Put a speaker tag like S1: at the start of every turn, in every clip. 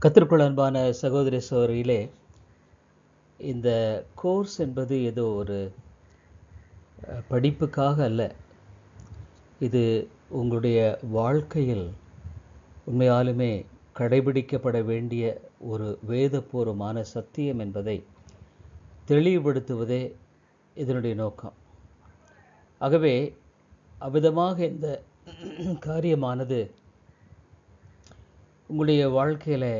S1: கர்த்தருக்குள் அன்பான சகோதரி சகோதரிகளே, இந்த கோர்ஸ் என்பது ஏதோ ஒரு படிப்புக்காக அல்ல. இது உங்களுடைய வாழ்க்கையில் உண்மையாலுமே கடைபிடிக்கப்பட வேண்டிய ஒரு வேதபூர்வமான சத்தியம் என்பதை தெளிவுபடுத்துவதே இதனுடைய நோக்கம். ஆகவே அவ்விதமாக இந்த காரியமானது உங்களுடைய வாழ்க்கையில்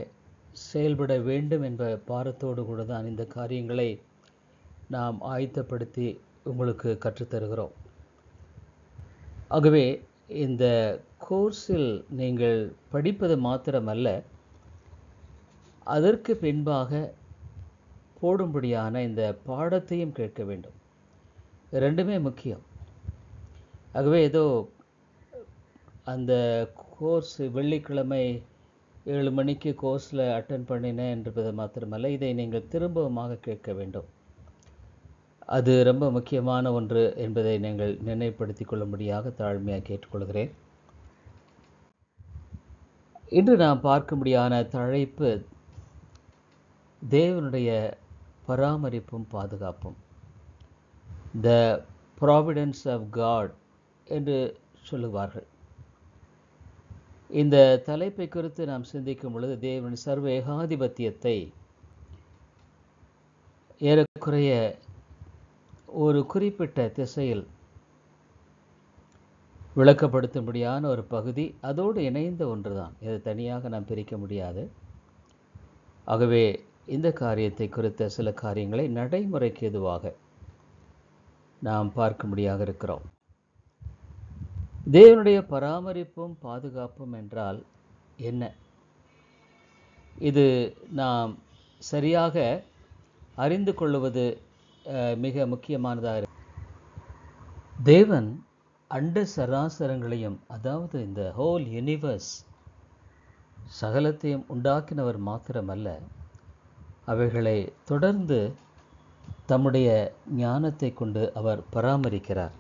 S1: செயல்பட வேண்டும் என்ற பாரத்தோடு கூட தான் இந்த காரியங்களை நாம் ஆயத்தப்படுத்தி உங்களுக்கு கற்றுத்தருகிறோம். ஆகவே இந்த கோர்ஸில் நீங்கள் படிப்பது மாத்திரமல்ல, அதற்கு பின்பாக போடும்படியான இந்த பாடத்தையும் கேட்க வேண்டும். ரெண்டுமே முக்கியம். ஆகவே ஏதோ அந்த கோர்ஸ் வெள்ளிக்கிழமை 7 மணிக்கு கோர்ஸில் அட்டன் பண்ணினேன் என்பது மாத்திரமல்ல, இதை நீங்கள் திரும்பவுமாக கேட்க வேண்டும். அது ரொம்ப முக்கியமான ஒன்று என்பதை நீங்கள் நினைவுபடுத்திக் கொள்ளும்படியாக தாழ்மையாக கேட்டுக்கொள்கிறேன். இன்று நாம் பார்க்கும்படியான தலைப்பு தேவனுடைய பராமரிப்பும் பாதுகாப்பும், த ப்ராவிடன்ஸ் ஆஃப் காட் என்று சொல்லுவார்கள். இந்த தலைப்பை குறித்து நாம் சிந்திக்கும் பொழுது தேவனின் சர்வ ஏகாதிபத்தியத்தை ஏறக்குறைய ஒரு குறிப்பிட்ட திசையில் விளக்கப்படுத்தும்படியான ஒரு பகுதி, அதோடு இணைந்த ஒன்றுதான். இதை தனியாக நாம் பிரிக்க முடியாது. ஆகவே இந்த காரியத்தை குறித்த சில காரியங்களை நடைமுறைக்கு எதுவாக நாம் பார்க்கும்படியாக இருக்கிறோம். தேவனுடைய பராமரிப்பும் பாதுகாப்பும் என்றால் என்ன? இது நாம் சரியாக அறிந்து கொள்வது மிக முக்கியமானதாக இருக்கு. தேவன் அண்ட சராசரங்களையும், அதாவது இந்த ஹோல் யூனிவர்ஸ் சகலத்தையும் உண்டாக்கினவர் மாத்திரமல்ல, அவைகளை தொடர்ந்து தம்முடைய ஞானத்தை கொண்டு அவர் பராமரிக்கிறார்,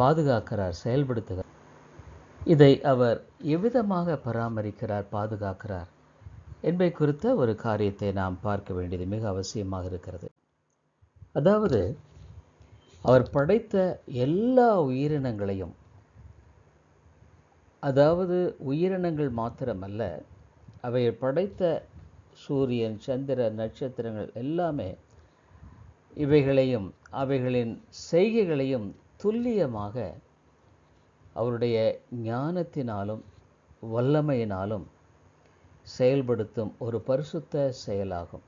S1: பாதுகாக்கிறார், செயல்படுத்துகிறார். இதை அவர் எவ்விதமாக பராமரிக்கிறார், பாதுகாக்கிறார் என்பதை குறித்த ஒரு காரியத்தை நாம் பார்க்க வேண்டியது மிக அவசியமாக இருக்கிறது. அதாவது அவர் படைத்த எல்லா உயிரினங்களையும், அதாவது உயிரினங்கள் மாத்திரமல்ல, அவை படைத்த சூரியன், சந்திரன், நட்சத்திரங்கள் எல்லாமே, இவைகளையும் அவைகளின் செய்கைகளையும் துல்லியமாக அவருடைய ஞானத்தினாலும் வல்லமையினாலும் செயல்படுத்தும் ஒரு பரிசுத்த செயலாகும்.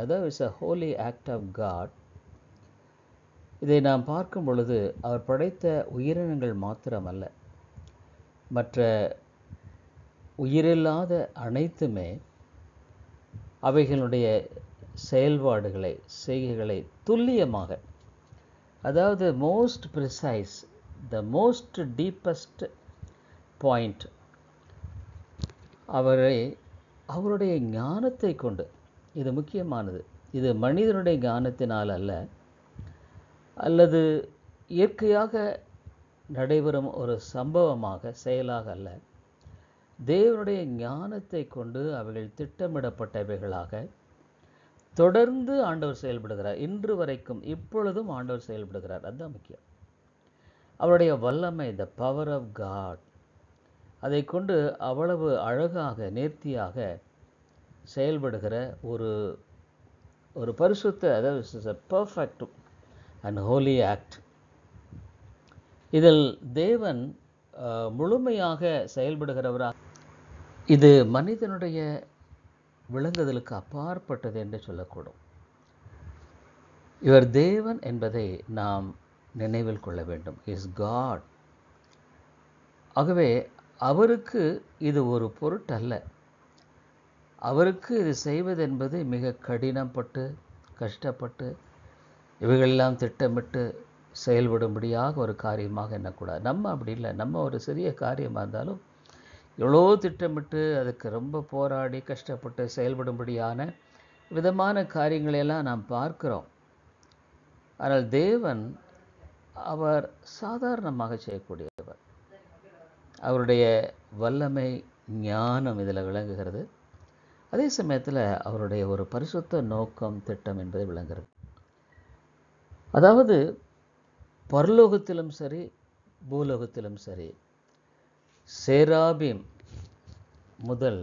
S1: அதாவது it's a holy act of God. இதை நாம் பார்க்கும் பொழுது அவர் படைத்த உயிரினங்கள் மாத்திரமல்ல, மற்ற உயிரில்லாத அனைத்துமே அவைகளுடைய செயல்பாடுகளை, செய்கைகளை துல்லியமாக, அதாவது most precise, the most deepest point, அவருடைய ஞானத்தை கொண்டு, இது முக்கியமானது. இது மனிதனுடைய ஞானத்தினால் அல்ல, அல்லது இயற்கையாக நடைபெறும் ஒரு சம்பவமாக, செயலாக அல்ல. தேவனுடைய ஞானத்தை கொண்டு அவைகள் திட்டமிடப்பட்டவைகளாக தொடர்ந்து ஆண்டவர் செயல்படுகிறார். இன்று வரைக்கும், இப்பொழுதும் ஆண்டவர் செயல்படுகிறார். அதுதான் முக்கியம். அவருடைய வல்லமை, த பவர் ஆஃப் காட், அதை கொண்டு அவ்வளவு அழகாக, நேர்த்தியாக செயல்படுகிற ஒரு பரிசுத்த, அதாவது பர்ஃபெக்ட் அண்ட் ஹோலி ஆக்ட். இதில் தேவன் முழுமையாக செயல்படுகிறவராக, இது மனிதனுடைய விளங்குதலுக்கு அப்பாற்பட்டது என்று சொல்லக்கூடும். இவர் தேவன் என்பதை நாம் நினைவில் கொள்ள வேண்டும். Is God. ஆகவே அவருக்கு இது ஒரு பொருட்டல்ல. அவருக்கு இது செய்வதென்பது மிக கடினப்பட்டு, கஷ்டப்பட்டு, இவைகளெல்லாம் திட்டமிட்டு செயல்படும்படியாக ஒரு காரியமாக எண்ணக்கூடாது. நம்ம அப்படி இல்லை. நம்ம ஒரு சிறிய காரியமாக இருந்தாலும் எவ்வளோ திட்டமிட்டு அதுக்கு ரொம்ப போராடி கஷ்டப்பட்டு செயல்படும்படியான விதமான காரியங்களையெல்லாம் நாம் பார்க்கிறோம். ஆனால் தேவன், அவர் சாதாரணமாக செய்யக்கூடியவர். அவருடைய வல்லமை, ஞானம் இதில் விளங்குகிறது. அதே சமயத்தில் அவருடைய ஒரு பரிசுத்த நோக்கம், திட்டம் என்பது விளங்குகிறது. அதாவது பரலோகத்திலும் சரி, பூலோகத்திலும் சரி, சேராபீம் முதல்,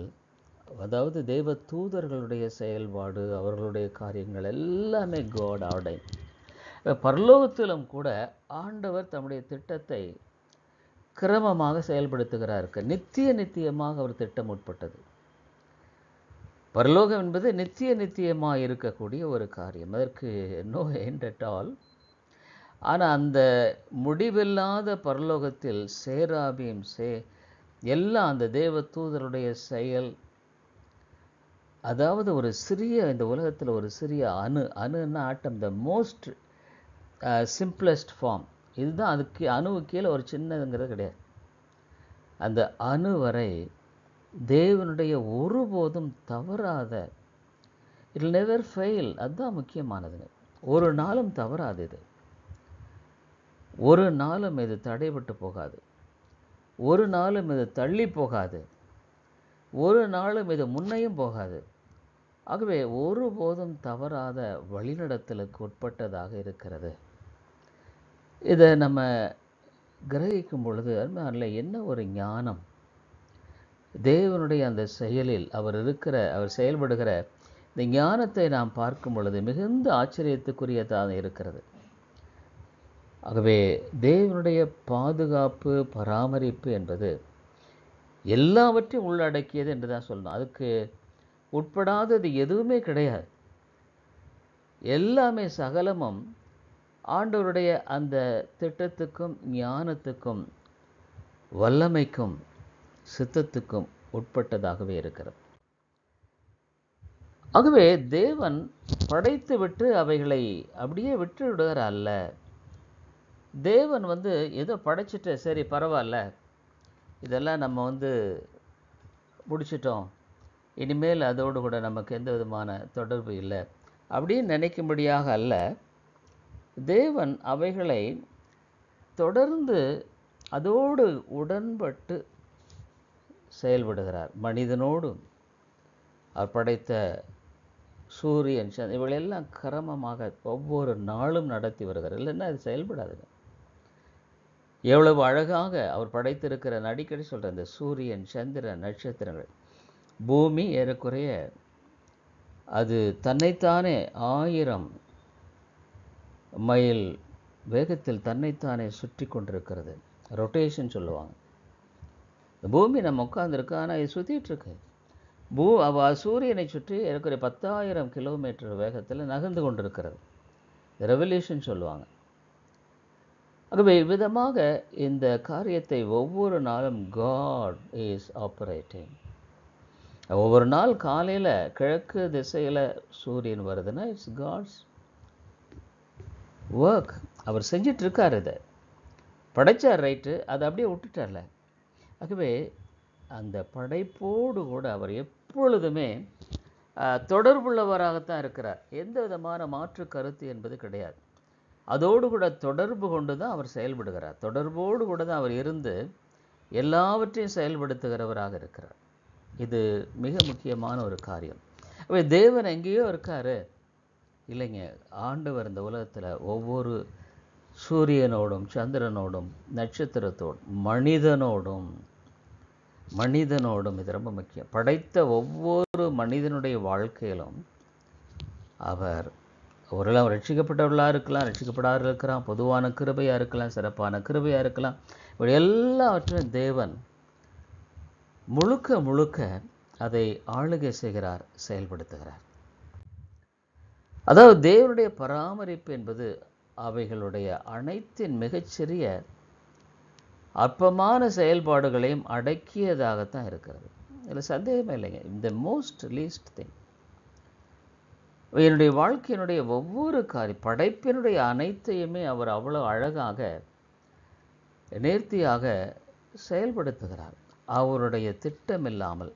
S1: அதாவது தேவ தூதர்களுடைய செயல்பாடு, அவர்களுடைய காரியங்கள் எல்லாமே காட் ஆர்டைன். பரலோகத்திலும் கூட ஆண்டவர் தம்முடைய திட்டத்தை கிரமமாக செயல்படுத்துகிறார். நித்தியமாக அவர் திட்டம் உட்பட்டது. பரலோகம் என்பது நித்தியமாக இருக்கக்கூடிய ஒரு காரியம். அதற்கு நோ எண்ட் அட் ஆல். ஆனால் அந்த முடிவில்லாத பரலோகத்தில் சேராபீம் எல்லாம் அந்த தேவ தூதருடைய செயல், அதாவது ஒரு சிறிய, இந்த உலகத்தில் ஒரு சிறிய அணுன்னா ஆட்டம், த மோஸ்ட் சிம்பிளஸ்ட் ஃபார்ம். இதுதான். அதுக்கு அணுவு கீழே ஒரு சின்னதுங்கிறது கிடையாது. அந்த அணு வரை தேவனுடைய ஒருபோதும் தவறாத, இட் வில் நெவர் ஃபெயில். அதுதான் முக்கியமானதுங்க. ஒரு நாளும் தவறாது. இது ஒரு நாளும் இது தடைபட்டு போகாது. ஒரு நாளும் இது தள்ளி போகாது. ஒரு நாளும் இது முன்னையும் போகாது. ஆகவே ஒருபோதும் தவறாத வழிநடத்தலுக்கு உட்பட்டதாக இருக்கிறது. இதை நம்ம கிரகிக்கும் பொழுது அருமையானவர்களே, என்ன ஒரு ஞானம்! தேவனுடைய அந்த செயலில் அவர் செயல்படுகிற இந்த ஞானத்தை நாம் பார்க்கும் பொழுது மிகுந்த ஆச்சரியத்துக்குரியதாக இருக்கிறது. ஆகவே தேவனுடைய பாதுகாப்பு, பராமரிப்பு என்பது எல்லாவற்றையும் உள்ளடக்கியது என்று தான் சொல்லணும். அதுக்கு உட்படாதது எதுவுமே கிடையாது. எல்லாமே சகலமும் ஆண்டவருடைய அந்த திட்டத்துக்கும், ஞானத்துக்கும், வல்லமைக்கும், சித்தத்துக்கும் உட்பட்டதாகவே இருக்கிறது. ஆகவே தேவன் படைத்து விட்டு அவைகளை அப்படியே விட்டு விடுகிற அல்ல. தேவன் ஏதோ படைச்சிட்டு சரி பரவாயில்ல, இதெல்லாம் நம்ம முடிச்சிட்டோம், இனிமேல் அதோடு கூட நமக்கு எந்த விதமான தொடர்பு இல்லை அப்படின்னு நினைக்கும்படியாக அல்ல. தேவன் அவைகளை தொடர்ந்து அதோடு உடன்பட்டு செயல்படுகிறார். மனிதனோடும் அவர் படைத்த சூரியன், இவளெல்லாம் கிரமமாக ஒவ்வொரு நாளும் நடத்தி வருகிறார். இல்லைன்னா அது செயல்படாதுங்க. எவ்வளவு அழகாக அவர் படைத்திருக்கிற, அடிக்கடி சொல்கிற இந்த சூரியன், சந்திரன், நட்சத்திரங்கள், பூமி ஏறக்குறைய அது தன்னைத்தானே 1000 மைல் வேகத்தில் தன்னைத்தானே சுற்றி கொண்டிருக்கிறது. ரொட்டேஷன் சொல்லுவாங்க. இந்த பூமி நம்ம உட்கார்ந்துருக்கு, ஆனால் இது சுற்றிட்டு இருக்கு. சூரியனை சுற்றி ஏறக்குறைய 10,000 கிலோமீட்டர் வேகத்தில் நகர்ந்து கொண்டிருக்கிறது. ரெவல்யூஷன் சொல்லுவாங்க. ஆகவே விதமாக இந்த காரியத்தை ஒவ்வொரு நாளும் காட் இஸ் ஆப்பரேட்டிங். ஒவ்வொரு நாள் காலையில் கிழக்கு திசையில் சூரியன் வருதுன்னா இட்ஸ் காட்ஸ் ஒர்க். அவர் செஞ்சிட்டு இருக்கார். இதை படைச்சார், ரைட்டு, அதை அப்படியே விட்டுட்டார்ல. ஆகவே அந்த படைப்போடு கூட அவர் எப்பொழுதுமே தொடர்புள்ளவராகத்தான் இருக்கிறார். எந்த விதமான மாற்று கருத்து என்பது கிடையாது. அதோடு கூட தொடர்பு கொண்டு தான் அவர் செயல்படுகிறார். தொடர்போடு கூட தான் அவர் இருந்து எல்லாவற்றையும் செயல்படுத்துகிறவராக இருக்கிறார். இது மிக முக்கியமான ஒரு காரியம். அப்போ தேவன் எங்கேயோ இருக்காரு இல்லைங்க. ஆண்டவர் இந்த உலகத்தில் ஒவ்வொரு சூரியனோடும், சந்திரனோடும், நட்சத்திரத்தோடும், மனிதனோடும் இது ரொம்ப முக்கியம். படைத்த ஒவ்வொரு மனிதனுடைய வாழ்க்கையிலும் அவர் ஓரளவு ரட்சிக்கப்பட்டவர்களாக இருக்கலாம், ரட்சிக்கப்படாத இருக்கலாம், பொதுவான கிருபையாக இருக்கலாம், சிறப்பான கிருபையாக இருக்கலாம். இப்படி எல்லாவற்றையும் தேவன் முழுக்க அதை ஆளுகை செய்கிறார், செயல்படுத்துகிறார். அதாவது தேவனுடைய பராமரிப்பு என்பது அவைகளுடைய அனைத்தின் மிகச்சிறிய அற்பமான செயல்பாடுகளையும் அடக்கியதாகத்தான் இருக்கிறது. இதில் சந்தேகமே இல்லைங்க. இந்த மோஸ்ட் லீஸ்ட் திங். என்னுடைய வாழ்க்கையினுடைய ஒவ்வொரு படைப்பினுடைய அனைத்தையுமே அவர் அவ்வளோ அழகாக, நேர்த்தியாக செயல்படுத்துகிறார். அவருடைய திட்டம் இல்லாமல்,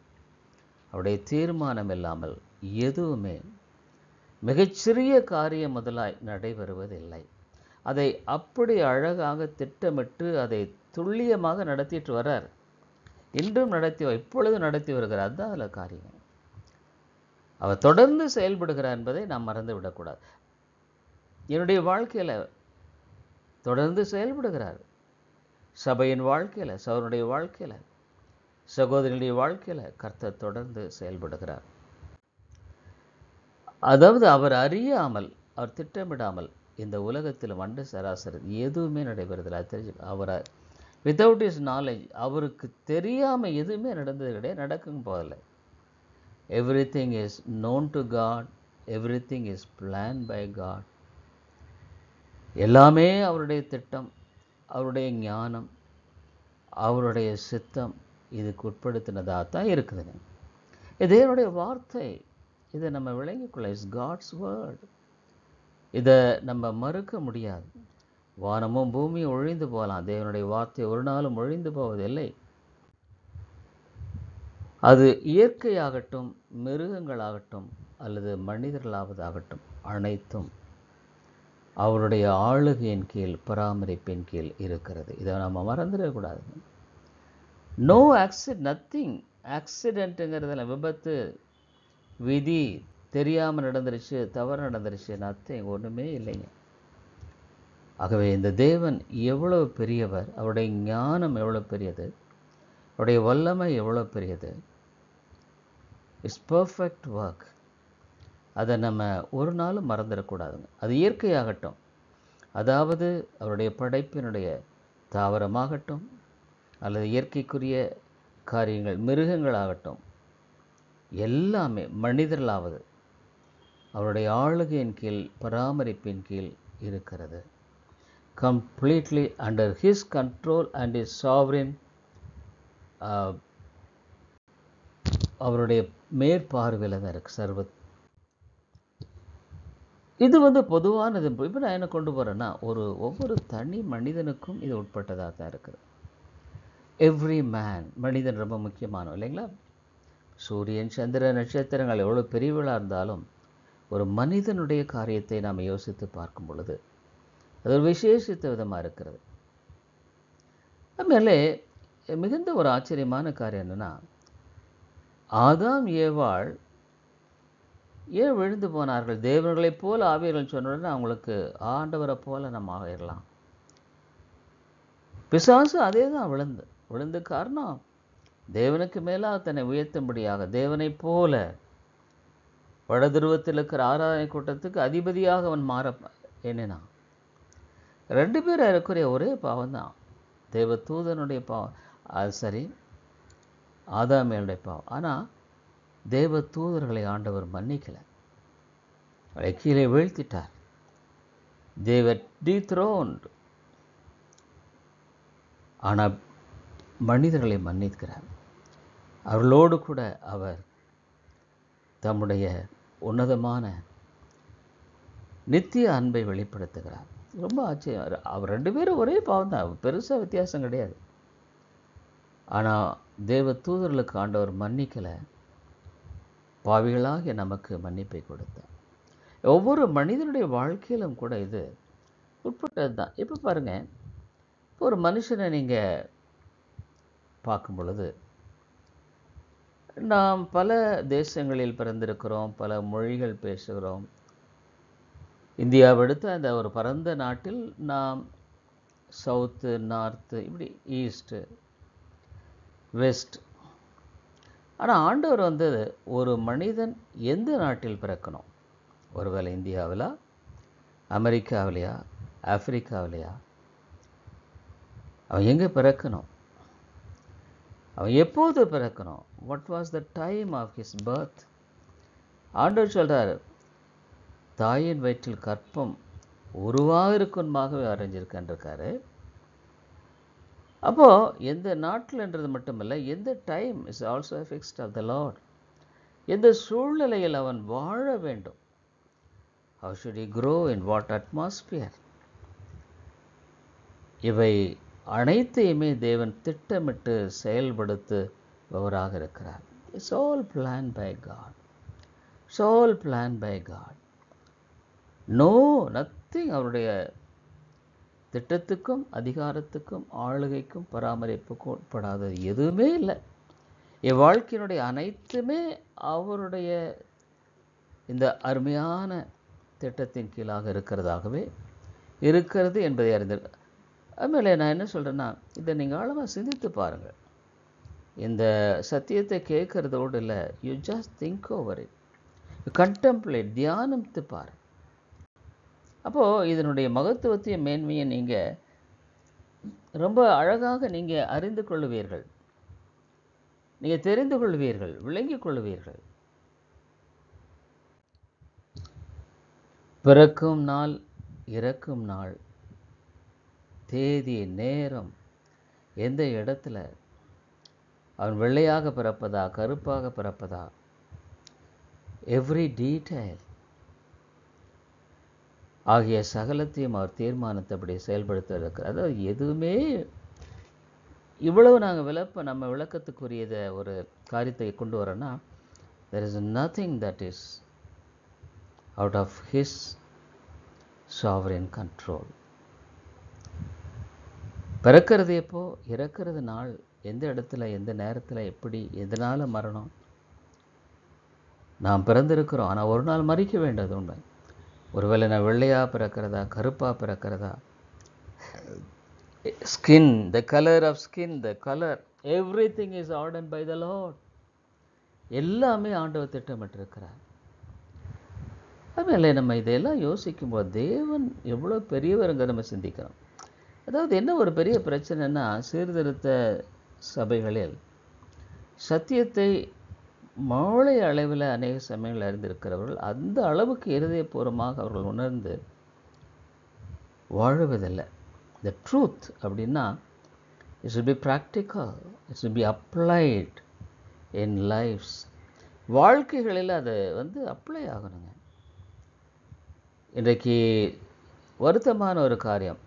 S1: அவருடைய தீர்மானம் இல்லாமல் எதுவுமே மிகச்சிறிய காரியம் முதலாய் நடைபெறுவதில்லை. அதை அப்படி அழகாக திட்டமிட்டு அதை துல்லியமாக நடத்திட்டு வர்றார். இன்றும் இப்பொழுதும் நடத்தி வருகிறார். அதுதான் அதில் காரியம். அவர் தொடர்ந்து செயல்படுகிறார் என்பதை நாம் மறந்து விடக்கூடாது. என்னுடைய வாழ்க்கையில் தொடர்ந்து செயல்படுகிறார். சபையின் வாழ்க்கையில், சகோதரனுடைய வாழ்க்கையில், சகோதரியுடைய வாழ்க்கையில் கர்த்தர் தொடர்ந்து செயல்படுகிறார். அதாவது அவர் அறியாமல், அவர் திட்டமிடாமல் இந்த உலகத்தில் வண்டு சராசரி எதுவுமே நடைபெறதில்லை. அது தெரிஞ்சு அவரை வித்தவுட் இஸ் நாலேஜ், அவருக்கு தெரியாமல் எதுவுமே நடந்தது கிடையாது, நடக்கும் போதில்லை. Everything is known to God, everything is plan by God. எல்லாமே அவருடைய திட்டம், அவருடைய ஞானம், அவருடைய சித்தம் இதுக்கு உட்படுத்தினதாக தான் இருக்குதுங்க. இது தேவனுடைய வார்த்தை, இதை நம்ம விளங்கிக்கொள்ள. Is God's word. இதை நம்ம மறுக்க முடியாது. வானமும் பூமியும் ஒழிந்து போகலாம், தேவனுடைய வார்த்தை ஒரு நாளும் ஒழிந்து போவதில்லை. அது இயற்கையாகட்டும், மிருகங்களாகட்டும், அல்லது மனிதர்களாவதாகட்டும், அனைத்தும் அவருடைய ஆளுகையின் கீழ், பராமரிப்பின் கீழ் இருக்கிறது. இதை நம்ம மறந்துடக்கூடாது. No accident, nothing. ஆக்சிடென்ட்டுங்கிறதுல விபத்து, விதி, தெரியாமல் நடந்துருச்சு, தவறு நடந்துருச்சு, நத்திங், ஒன்றுமே இல்லைங்க. ஆகவே இந்த தேவன் எவ்வளவு பெரியவர், அவருடைய ஞானம் எவ்வளோ பெரியது, அவருடைய வல்லமை எவ்வளோ பெரியது. It's perfect work. அதை நம்ம ஒரு நாளும் மறந்துடக்கூடாதுங்க. அது இயற்கையாகட்டும், அதாவது அவருடைய படைப்பினுடைய தாவரமாகட்டும், அல்லது இயற்கைக்குரிய காரியங்கள், மிருகங்களாகட்டும், எல்லாமே மனிதர்களாவது அவருடைய ஆளுகையின் கீழ், பராமரிப்பின் கீழ் இருக்கிறது. Completely under his control and is sovereign, அவருடைய மேற்பார்வையில் தான் இருக்குது சர்வ. இது பொதுவானது. இப்போ நான் என்ன கொண்டு போகிறேன்னா, ஒவ்வொரு தனி மனிதனுக்கும் இது உட்பட்டதாக தான் இருக்குது. எவ்ரி மேன், மனிதன் ரொம்ப முக்கியமானவன் இல்லைங்களா? சூரியன், சந்திர, நட்சத்திரங்கள் எவ்வளோ பெரியவளாக இருந்தாலும் ஒரு மனிதனுடைய காரியத்தை நாம் யோசித்து பார்க்கும் பொழுது அது ஒரு விசேஷித்த விதமாக இருக்கிறது. அதுமாதிரி மிகுந்த ஒரு ஆச்சரியமான காரியம் என்னென்னா, ஆதாம் ஏவாள் ஏன் விழுந்து போனார்கள்? தேவர்களைப் போல ஆவியர்கள் சொன்ன உடனே அவங்களுக்கு ஆண்டவரை போல நம்ம ஆகிடலாம். பிசாசு அதே தான் விழுந்து காரணம் தேவனுக்கு மேலாக தன்னை உயர்த்தும்படியாக, தேவனைப் போல வடதுருவத்தில் இருக்கிற ஆராதனை கூட்டத்துக்கு அதிபதியாக அவன் மாற எண்ணினான். 2 பேர் இருக்கிற ஒரே பாவம் தான், தேவ தூதனுடைய பாவம். அது சரி, ஆதாமியனுடைய பாவம். ஆனால் தேவ தூதர்களை ஆண்டவர் மன்னிக்கலை, அவளை கீழே வீழ்த்திட்டார். தேவர் டீத்ரோன்ட். ஆனால் மனிதர்களை மன்னிக்கிறார். அவர்களோடு கூட அவர் தம்முடைய உன்னதமான நித்திய அன்பை வெளிப்படுத்துகிறார். ரொம்ப ஆச்சரியம். அவர் 2 பேரும் ஒரே பாவம் தான், பெருசாக வித்தியாசம் கிடையாது. ஆனால் தேவ தூதர்களுக்கு ஆண்டவர் மன்னிக்கலை, பாவிகளாகிய நமக்கு மன்னிப்பை கொடுத்தார். ஒவ்வொரு மனிதனுடைய வாழ்க்கையிலும் கூட இது உட்பட்டது தான். இப்போ பாருங்கள், இப்போ ஒரு மனுஷனை நீங்கள் பார்க்கும் பொழுது, நாம் பல தேசங்களில் பிறந்திருக்கிறோம், பல மொழிகள் பேசுகிறோம். இந்தியாவை எடுத்து அந்த ஒரு பரந்த நாட்டில் நாம் சவுத்து, நார்த்து, இப்படி ஈஸ்ட்டு, வெஸ்ட். ஆனால் ஆண்டவர் ஒரு மனிதன் எந்த நாட்டில் பிறக்கணும்? ஒருவேளை இந்தியாவிலா, அமெரிக்காவிலையா, ஆப்பிரிக்காவிலையா, அவன் எங்கே பிறக்கணும்? அவன் எப்போது பிறக்கணும்? What was the time of his birth? ஆண்டவர் சொல்கிறார், தாயின் வயிற்றில் கற்பம் உருவாகிறதுக்குமாகவே அரைஞ்சிருக்கான்ருக்காரு. அப்போது எந்த நாட்டில்ன்றது மட்டுமல்ல, எந்த time is also fixed of the Lord. எந்த சூழ்நிலையில் அவன் வாழ வேண்டும்? How should he grow in what atmosphere? இவை அனைத்தையுமே தேவன் திட்டமிட்டு செயல்படுத்துபவராக இருக்கிறார். It's all planned by God. It's all planned by God. No, nothing அவருடைய திட்டத்துக்கும், அதிகாரத்துக்கும், ஆளுகைக்கும், பராமரிப்புக்கும் உட்படாதது எதுவுமே இல்லை. என் வாழ்க்கையினுடைய அனைத்துமே அவருடைய இந்த அருமையான திட்டத்தின் கீழாக இருக்கிறது என்பதை அறிந்திருக்க. அதுமாதிரி நான் என்ன சொல்கிறேன்னா, இதை நீங்கள் ஆழமாக சிந்தித்து பாருங்கள். இந்த சத்தியத்தை கேட்குறதோடு இல்லை, you just think over it, contemplate, தியானித்து பாரு. அப்போது இதனுடைய மகத்துவத்தையும் மேன்மையை நீங்கள் ரொம்ப அழகாக நீங்கள் அறிந்து கொள்ளுவீர்கள், நீங்கள் தெரிந்து கொள்வீர்கள், விளங்கிக் கொள்வீர்கள். பிறக்கும் நாள், இறக்கும் நாள், தேதி, நேரம், எந்த இடத்துல அவன் வெள்ளையாக பிறப்பதா, கருப்பாக பிறப்பதா, எவ்ரி டீட்டெயில் ஆகிய சகலத்தையும் அவர் தீர்மானத்தபடி செயல்படுத்த இருக்கிறார். அதாவது எதுவுமே இவ்வளவு நாங்கள் நம்ம விளக்கத்துக்குரியத ஒரு காரியத்தை கொண்டு வரோன்னா, there is nothing that is out of his sovereign control. பிறக்கிறது எப்போ, இறக்கிறது நாள், எந்த இடத்துல, எந்த நேரத்தில், எப்படி, எதனால் மரணம். நாம் பிறந்திருக்கிறோம், ஆனால் ஒரு நாள் மறிக்க வேண்டியது உண்டு. ஒருவேளை நான் வெள்ளையாக பிறக்கிறதா, கருப்பாக பிறக்கிறதா, skin, the colour of skin, the colour, everything is ordered by the Lord. எல்லாமே ஆண்டவர் திட்டமிட்டிருக்கிறார். அதுமாதிரி நம்ம இதையெல்லாம் யோசிக்கும்போது தேவன் எவ்வளோ பெரியவருங்க நம்ம சிந்திக்கிறோம். அதாவது என்ன ஒரு பெரிய பிரச்சனைன்னா, சீர்திருத்த சபைகளில் சத்தியத்தை மூளை அளவில் அநேக சமயங்கள் அறிந்திருக்கிறவர்கள் அந்த அளவுக்கு இருதயபூர்வமாக அவர்கள் உணர்ந்து வாழுவதில்லை. த ட்ரூத் அப்படின்னா it should be practical, it should be applied in lifes. வாழ்க்கைகளில் அது அப்ளை ஆகணுங்க. இன்றைக்கு வருத்தமான ஒரு காரியம்,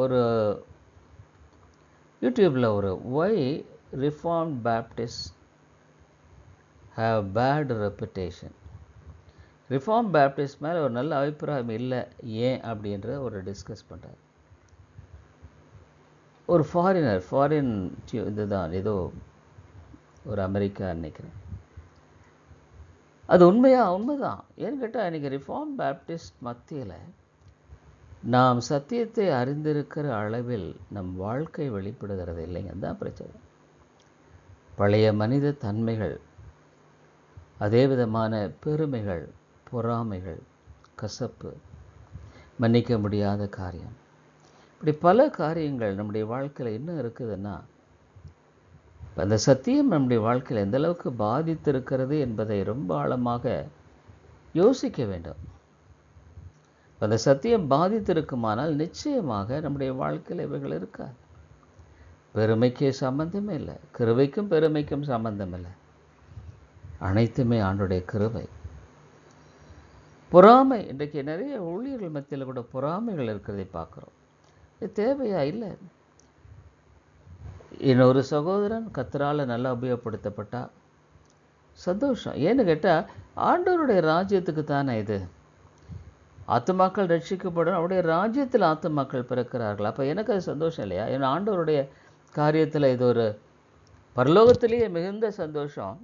S1: ஒரு யூடியூப்பில் ஒரு why reformed Baptist have bad reputation. Reform Baptist மேலே ஒரு நல்ல அபிப்பிராயம் இல்லை, ஏன் அப்படின்ற ஒரு டிஸ்கஸ் பண்ணுறார். ஒரு ஃபாரின் இதுதான், ஏதோ ஒரு அமெரிக்கா நினைக்கிறேன். அது உண்மைதான். ஏன்னு கேட்டால் இன்றைக்கி ரிஃபார்ம் பேப்டிஸ்ட் மத்தியில் நாம் சத்தியத்தை அறிந்திருக்கிற அளவில் நம் வாழ்க்கை வெளிப்படுகிறது இல்லைங்க, அதுதான் பிரச்சனை. பழைய மனித தன்மைகள், அதே விதமான பெருமைகள், பொறாமைகள், கசப்பு, மன்னிக்க முடியாத காரியம், இப்படி பல காரியங்கள் நம்முடைய வாழ்க்கையில் என்ன இருக்குதுன்னா, அந்த சத்தியம் நம்முடைய வாழ்க்கையில் எந்த அளவுக்கு பாதித்திருக்கிறது என்பதை ரொம்ப ஆழமாக யோசிக்க வேண்டும். அந்த சத்தியம் பாதித்திருக்குமானால் நிச்சயமாக நம்முடைய வாழ்க்கையில் இவைகள் இருக்காது. பெருமைக்கு சம்பந்தமே இல்லை, கிருபைக்கும் பெருமைக்கும் சம்பந்தம் இல்லை, அனைத்துமே ஆண்டுடைய கிருபை. பொறாமை, இன்றைக்கு நிறைய ஊழியர்கள் மத்தியில் கூட பொறாமைகள் இருக்கிறதை பார்க்குறோம். இது தேவையா? இல்லை. இன்னொரு சகோதரன் கர்த்தரால் நல்லா உபயோகப்படுத்தப்பட்டா சந்தோஷம். ஏன்னு கேட்டால் ஆண்டவருடைய ராஜ்யத்துக்கு தானே இது. ஆத்துமாக்கள் ரட்சிக்கப்படும், அவருடைய ராஜ்யத்தில் ஆத்துமாக்கள் பிறக்கிறார்கள். அப்போ எனக்கு அது சந்தோஷம் இல்லையா? ஏன்னா ஆண்டவருடைய காரியத்தில் இது ஒரு பரலோகத்திலேயே மிகுந்த சந்தோஷம்.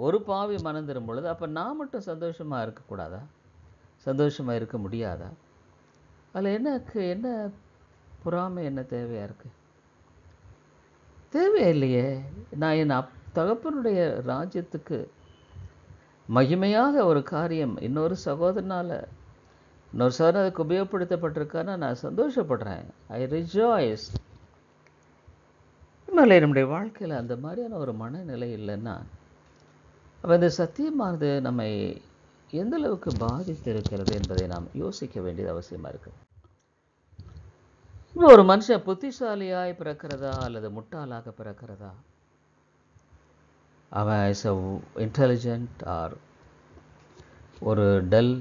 S1: ஒரு பாவி மனம் திரும்பும் பொழுது அப்போ நான் மட்டும் சந்தோஷமாக இருக்கக்கூடாதா? சந்தோஷமாக இருக்க முடியாதா? அதில் என்ன பொறாமை, என்ன தேவையாக இருக்குது? தேவையில்லையே. நான் என் தகப்பனுடைய ராஜ்யத்துக்கு மகிமையாக ஒரு காரியம் இன்னொரு சகோதரனால் அதுக்கு உபயோகப்படுத்தப்பட்டிருக்கான்னா நான் சந்தோஷப்படுறேன். I rejoice. இனிமேல் நம்முடைய வாழ்க்கையில் அந்த மாதிரியான ஒரு மனநிலை இல்லைன்னா, அப்போ இந்த சத்தியமானது நம்மை எந்த அளவுக்கு பாதித்து இருக்கிறது என்பதை நாம் யோசிக்க வேண்டியது அவசியமாக இருக்குது. இப்போ ஒரு மனுஷன் புத்திசாலியாய் பிறக்கிறதா அல்லது முட்டாளாக பிறக்கிறதா, அவன் இஸ் இன்டெலிஜென்ட் ஆர் ஒரு டல்,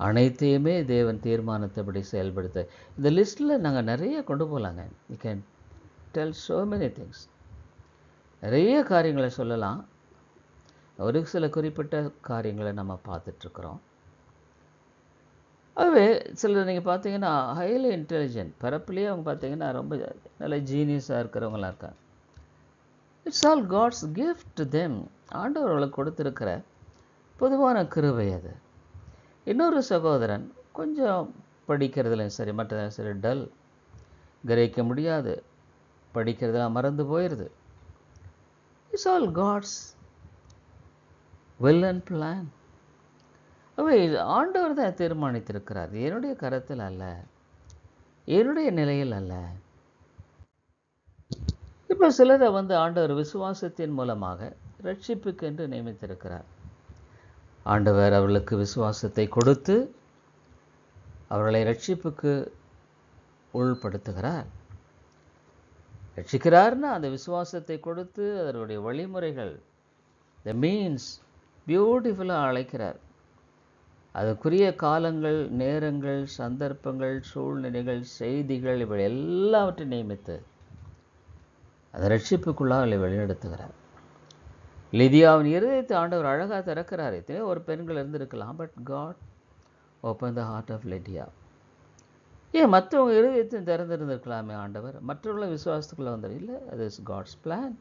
S1: அனைத்தையுமே தேவன் தீர்மானத்தபடி செயல்படுத்த இந்த லிஸ்ட்டில் நாங்கள் நிறைய கொண்டு போகலாங்க. You can tell so many things. நிறைய காரியங்களை சொல்லலாம். ஒரு சில குறிப்பிட்ட காரியங்களை நம்ம பார்த்துட்ருக்குறோம். அதுவே சிலர் நீங்கள் பார்த்தீங்கன்னா ஹைலி இன்டெலிஜென்ட், பிறப்புலேயே அவங்க பார்த்தீங்கன்னா ரொம்ப நல்ல ஜீனியஸாக இருக்கிறவங்களாம் இருக்காங்க. It's all God's gift to them. ஆண்டவர் அவர்களுக்கு கொடுத்துருக்கிற பொதுவான கிருபை அது. இன்னொரு சகோதரன் கொஞ்சம் படிக்கிறதுலையும் சரி, மற்ற சரி டல், கிரகிக்க முடியாது, படிக்கிறதெல்லாம் மறந்து போயிடுது. It's all God's will and plan. அவை ஆண்டவர் தான் தீர்மானித்திருக்கிறார். என்னுடைய கருத்தில் அல்ல, என்னுடைய நிலையில் அல்ல. இப்போ சிலரை ஆண்டவர் விசுவாசத்தின் மூலமாக ரட்சிப்புக்கென்று நியமித்திருக்கிறார். ஆண்டவர் அவர்களுக்கு விசுவாசத்தை கொடுத்து அவர்களை ரட்சிப்புக்கு உள்படுத்துகிறார். ரட்சிக்கிறார்னா அந்த விசுவாசத்தை கொடுத்து அதனுடைய வழிமுறைகள், த மீன்ஸ் பியூட்டிஃபுல்லாக அழைக்கிறார். அதுக்குரிய காலங்கள், நேரங்கள், சந்தர்ப்பங்கள், சூழ்நிலைகள், செய்திகள், இவை எல்லாவற்றையும் நியமித்து அந்த ரட்சிப்புக்குள்ளாக வழிநடத்துகிறார். லிதியாவின் இருதயத்தை ஆண்டவர் அழகாக திறக்கிறார். எத்தனையோ ஒரு பெண்கள் இருந்திருக்கலாம், but God open the heart of Lydia. ஏன் மற்றவங்க இருதயத்தையும் திறந்திருந்திருக்கலாமே ஆண்டவர், மற்றவர்களும் விசுவாசத்துக்குள்ளே வந்தார். இல்லை, அது இஸ் காட்ஸ் பிளான்.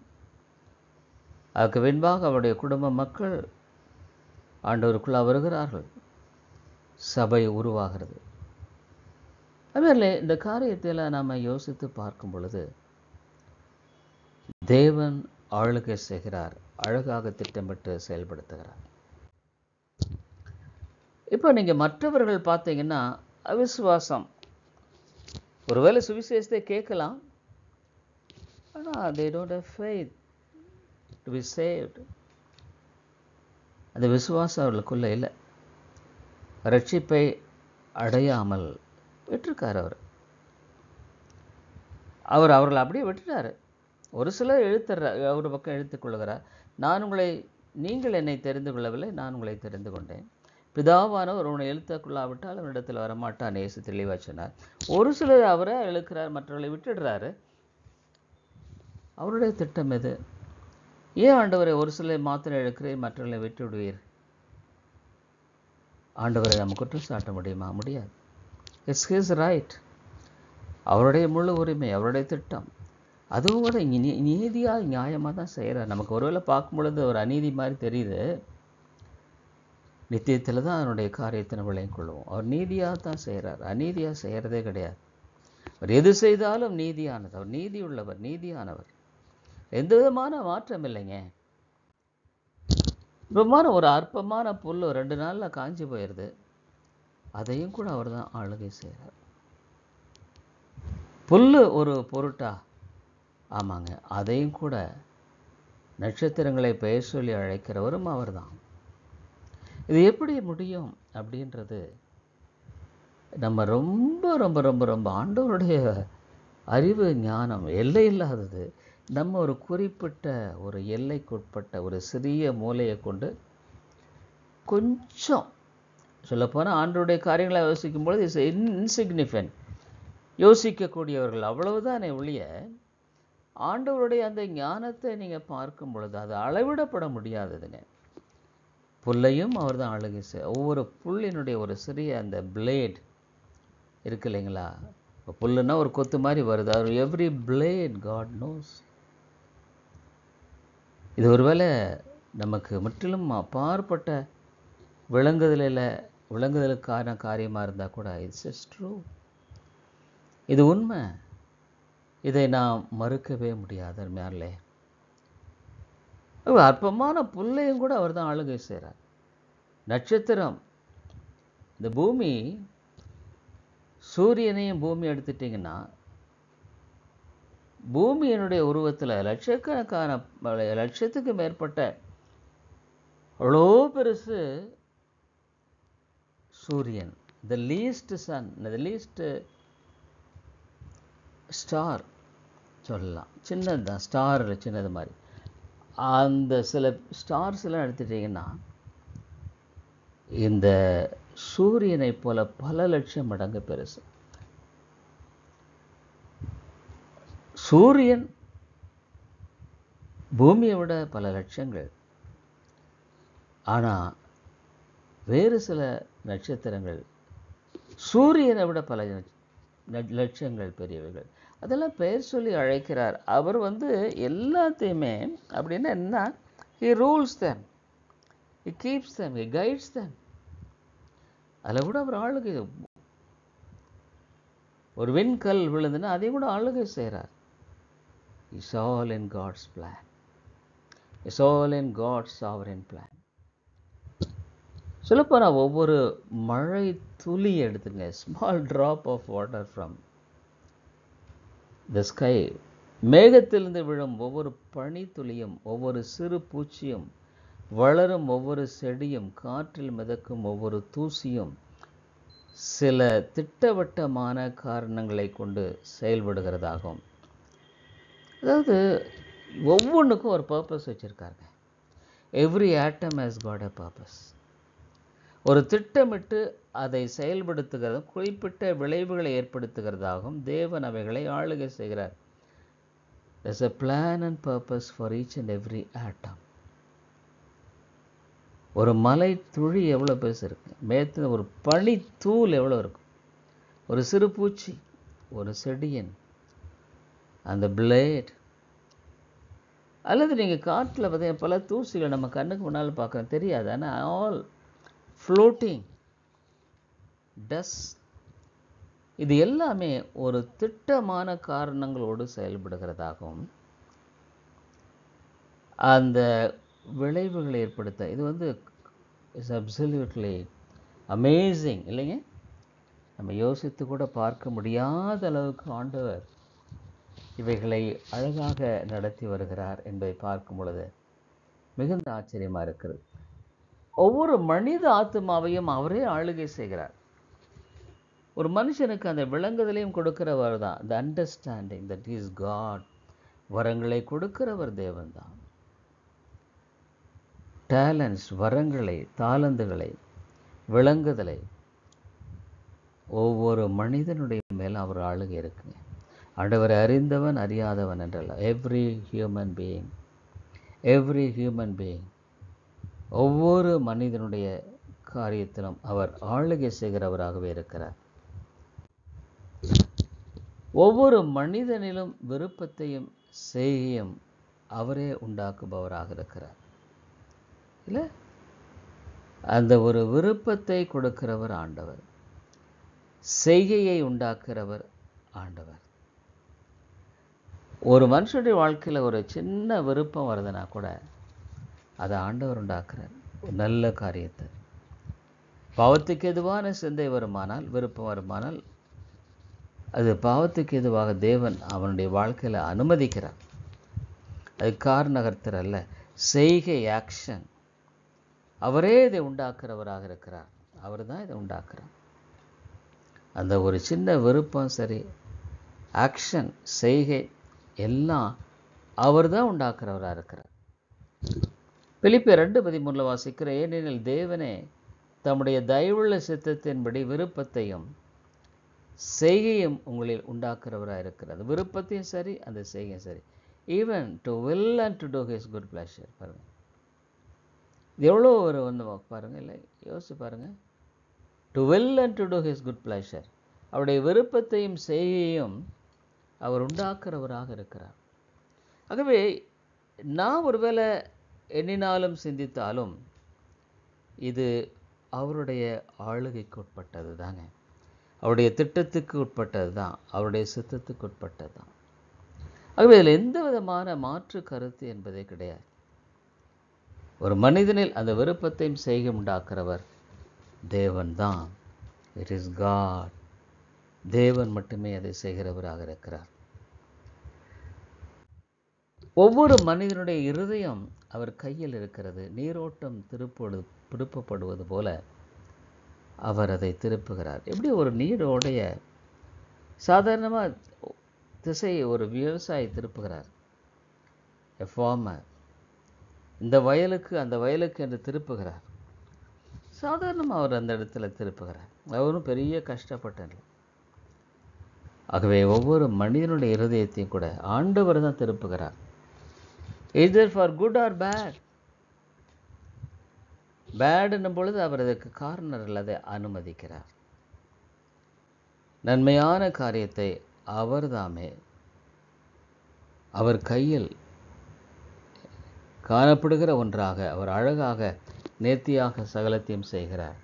S1: அதுக்கு பின்பாக அவருடைய குடும்ப மக்கள் ஆண்டவருக்குள்ளே வருகிறார்கள், சபை உருவாகிறது. அதுமாதிரி இந்த காரியத்தில் நாம் யோசித்து பார்க்கும் பொழுது தேவன் ஆளுகை செய்கிறார், அழகாக திட்டமிட்டு செயல்படுத்துகிறார். இப்போ நீங்கள் மற்றவர்கள் பார்த்தீங்கன்னா அவிசுவாசம், ஒருவேளை சுவிசேஷத்தை கேட்கலாம், ஆனால் they don't have faith to be saved. அந்த விசுவாசம் அவர்களுக்குள்ள இல்லை. ரட்சிப்பை அடையாமல் விட்டுருக்கார். அவர் அவர்களை அப்படியே விட்டுட்டார். ஒரு சிலர் ஒரு பக்கம் இழுத்துக்கொள்கிறார். நீங்கள் என்னை தெரிந்து கொள்ளவில்லை, நான் உங்களை தெரிந்து கொண்டேன். பிதாவானவர் உன்னை இழுத்துக்கொள்ளாவிட்டால் அவனிடத்தில் வரமாட்டான், இயேசு தெளிவாக சொன்னார். ஒரு சிலர் அவரை இழுக்கிறார், மற்றவர்களை விட்டுடுறாரு. அவருடைய திட்டம் எது? ஏன் ஆண்டவரை ஒரு சிலரை மாத்திரம் இழுக்கிறேன், மற்றவர்களை விட்டு விடுவீர்? ஆண்டவரை நம்ம குற்றம் சாட்ட முடியுமா? முடியாது. இட்ஸ் ஹிஸ் ரைட், அவருடைய முழு உரிமை, அவருடைய திட்டம். அதுவும் கூட நீதியாக நியாயமாக தான் செய்கிறார். நமக்கு ஒருவேளை பார்க்கும் பொழுது ஒரு அநீதி மாதிரி தெரியுது, நித்தியத்தில் தான் அதனுடைய காரியத்தை நம்ம விளையும் கொள்வோம். அவர் நீதியாக தான் செய்கிறார், அநீதியாக செய்கிறதே கிடையாது. அவர் எது செய்தாலும் நீதியானது. அவர் நீதி உள்ளவர், நீதியானவர், எந்த விதமான மாற்றம் இல்லைங்க. ஒரு அற்பமான புல் 2 நாளில் காஞ்சி போயிடுது, அதையும் கூட அவர் தான் ஆளுகை செய்கிறார். புல் ஒரு பொருட்டா? ஆமாங்க, அதையும் கூட நட்சத்திரங்களை பெயர் சொல்லி அழைக்கிறவரும் அவர் தான். இது எப்படி முடியும் அப்படின்றது நம்ம ரொம்ப ரொம்ப ரொம்ப ரொம்ப ஆண்டவருடைய அறிவு ஞானம் எல்லை இல்லாதது. நம்ம ஒரு குறிப்பிட்ட ஒரு எல்லைக்குட்பட்ட ஒரு சிறிய மூலையை கொண்டு கொஞ்சம் சொல்லப்போனால் ஆண்டவருடைய காரியங்களை யோசிக்கும் பொழுது இட்ஸ் இன்சிக்னிஃபிகன்ட், யோசிக்கக்கூடியவர்கள் அவ்வளவுதானே ஒழிய ஆண்டவருடைய அந்த ஞானத்தை நீங்கள் பார்க்கும் பொழுது அது அளவிடப்பட முடியாததுங்க. புல்லையும் அவர் தான் ஆளுகை செய்ய. ஒவ்வொரு புல்லினுடைய ஒரு சிறிய அந்த பிளேட் இருக்கு இல்லைங்களா, இப்போ புல்லுன்னா ஒரு கொத்து மாதிரி வருது, அவர் எவ்ரி பிளேட் காட் நோஸ். இது ஒருவேளை நமக்கு முற்றிலும் அப்பாற்பட்ட விளங்குதலுக்கான காரியமாக இருந்தால் கூட இட்ஸ் ஜஸ்ட் ட்ரூ, இது உண்மை. இதை நாம் மறுக்கவே முடியாது. மேலே அற்பமான புல்லையும் கூட அவர் தான் ஆளுகை செய்கிறார். நட்சத்திரம், இந்த பூமி, சூரியனையும் பூமி எடுத்துட்டிங்கன்னா பூமியினுடைய உருவத்தில் லட்சத்துக்கு மேற்பட்ட அவ்வளோ பெருசு சூரியன். The least sun, the least star சொல்லலாம், சின்னது தான், ஸ்டாரில் சின்னது மாதிரி. அந்த சில ஸ்டார்ஸ் எல்லாம் எடுத்துட்டிங்கன்னா இந்த சூரியனை போல பல லட்சம் மடங்கு பெருசு. சூரியன் பூமியை விட பல லட்சங்கள். ஆனால் வேறு சில நட்சத்திரங்கள் சூரியனை விட பல லட்சங்கள் பெரியவர்கள். அதெல்லாம் பெயர் சொல்லி அழைக்கிறார். அவர் எல்லாத்தையுமே அப்படின்னா என்ன, he rules them. He keeps them, he guides them. அதில் கூட அவர் ஆளுகை, ஒரு விண்கல் விழுந்துன்னா அதையும் கூட ஆளுகை செய்கிறார். It's all in God's plan. It's all in God's sovereign plan. சொல்லப்போனால் ஒவ்வொரு மழை துளி எடுத்துங்க, small drop of water from the sky, மேகத்திலிருந்து விழும் ஒவ்வொரு பனித்துளியும், ஒவ்வொரு சிறு பூச்சியும், வளரும் ஒவ்வொரு செடியும், காற்றில் மிதக்கும் ஒவ்வொரு தூசியும் சில திட்டவட்டமான காரணங்களை கொண்டு செயல்படுகிறதாகும். அதாவது ஒவ்வொன்றுக்கும் ஒரு பர்பஸ் வச்சுருக்காங்க. Every atom has God a purpose. ஒரு திட்டமிட்டு அதை செயல்படுத்துகிறதும் குறிப்பிட்ட விளைவுகளை ஏற்படுத்துகிறதாகவும் தேவன் அவைகளை ஆளுகை செய்கிறார். There's a plan and purpose for each and every atom. ஒரு மலை துளி எவ்வளோ பெருசு இருக்கு, மேத்து ஒரு பனி தூள் எவ்வளோ இருக்கும், ஒரு சிறு பூச்சி, ஒரு செடியன், அந்த பிளேட், அல்லது நீங்கள் காற்றில் பார்த்தீங்கன்னா பல தூசிகள் நம்ம கண்ணுக்கு முன்னால் பார்க்குறோம், தெரியாது, ஆனால் ஆல் ஃப்ளோட்டிங் டஸ்ட். இது எல்லாமே ஒரு திட்டமான காரணங்களோடு செயல்படுகிறதாகவும் அந்த விளைவுகளை ஏற்படுத்த, இது வந்து இட்ஸ் அப்சல்யூட்லி அமேசிங் இல்லைங்க. நம்ம யோசித்து கூட பார்க்க முடியாத அளவுக்கு ஆண்டவர் இவைகளை அழகாக நடத்தி வருகிறார் என்பதை பார்க்கும் பொழுது மிகுந்த ஆச்சரியமாக இருக்கிறது. ஒவ்வொரு மனித ஆத்மாவையும் அவரே ஆளுகை செய்கிறார். ஒரு மனுஷனுக்கு அந்த விளங்குதலையும் கொடுக்கிறவர் தான், the understanding that he is God. வரங்களை கொடுக்கிறவர் தேவன் தான். டேலண்ட்ஸ், வரங்களை, தாளந்துகளை, விளங்குதலை ஒவ்வொரு மனிதனுடைய மேல் அவர் ஆளுகை இருக்குங்க. ஆண்டவரை அறிந்தவன் அறியாதவன் என்றல்ல, எவ்ரி ஹியூமன் பீயிங், ஒவ்வொரு மனிதனுடைய காரியத்திலும் அவர் ஆளுகை செய்கிறவராகவே இருக்கிறார். ஒவ்வொரு மனிதனிலும் விருப்பத்தையும் செய்கையும் அவரே உண்டாக்குபவராக இருக்கிறார். இல்லை, அந்த ஒரு விருப்பத்தை கொடுக்கிறவர் ஆண்டவர், செய்கையை உண்டாக்குறவர் ஆண்டவர். ஒரு மனுஷனுடைய வாழ்க்கையில் ஒரு சின்ன விருப்பம் வருதுன்னா கூட அதை ஆண்டவர் உண்டாக்குறார். ஒரு நல்ல காரியத்தை, பாவத்துக்கு எதுவான சிந்தை வருமானால், விருப்பம் வருமானால், அது பாவத்துக்கு எதுவாக தேவன் அவனுடைய வாழ்க்கையில் அனுமதிக்கிறார். அது காரணகர்த்தர் அல்ல, செய்கை, ஆக்ஷன். அவரே இதை உண்டாக்குறவராக இருக்கிறார். அவர் தான் இதை உண்டாக்குறார். அந்த ஒரு சின்ன விருப்பம் சரி, ஆக்ஷன், செய்கை எல்லாம் அவர் தான் உண்டாக்குறவராக இருக்கிறார். பிலிப்பியர் 2:13 வாசிக்கிற, ஏனெனில் தேவனே தம்முடைய தயவுள்ள சித்தத்தின்படி விருப்பத்தையும் செய்கையும் உங்களில் உண்டாக்குறவராக இருக்கிறது. விருப்பத்தையும் சரி, அந்த செய்கையும் சரி. Even to will and to do his good pleasure. பாருங்கள், இது எவ்வளோ ஒரு வந்து பாருங்கள், இல்லை யோசிச்சு பாருங்கள். To will and to do his good pleasure, அவருடைய விருப்பத்தையும் செய்கையும் அவர் உண்டாக்குறவராக இருக்கிறார். ஆகவே நான் ஒருவேளை எண்ணினாலும் சிந்தித்தாலும் இது அவருடைய ஆளுகைக்கு உட்பட்டது தாங்க, அவருடைய திட்டத்துக்கு உட்பட்டது தான், அவருடைய சித்தத்துக்கு உட்பட்டது தான். ஆகவே இதில் எந்த விதமான மாற்று கருத்து என்பதே கிடையாது. ஒரு மனிதனில் அந்த விருப்பத்தையும் செய்கை உண்டாக்குறவர் தேவன் தான். It is God. தேவன் மட்டுமே அதை செய்கிறவராக இருக்கிறார். ஒவ்வொரு மனிதனுடைய இருதயம் அவர் கையில் இருக்கிறது. நீரோட்டம் திருப்பப்படுவது போல அவர் அதை திருப்புகிறார். எப்படி ஒரு நீரோடைய சாதாரணமாக திசையை ஒரு விவசாயி திருப்புகிறார், எ ஃபார்மர் இந்த வயலுக்கு அந்த வயலுக்கு என்று திருப்புகிறார். சாதாரணமாக அவர் அந்த இடத்துல திருப்புகிறார், அவரும் பெரிய கஷ்டப்பட்டார். ஆகவே ஒவ்வொரு மனிதனுடைய இருதயத்தையும் கூட ஆண்டவர் தான் திருப்புகிறார். either for good or bad. Bad என்னும் பொழுது அவர் அதற்கு காரணர் அல்லதை அனுமதிக்கிறார். நன்மையான காரியத்தை அவர் தாமே அவர் கையில் காணப்படுகிற ஒன்றாக அவர் அழகாக நேர்த்தியாக சகலத்தையும் செய்கிறார்.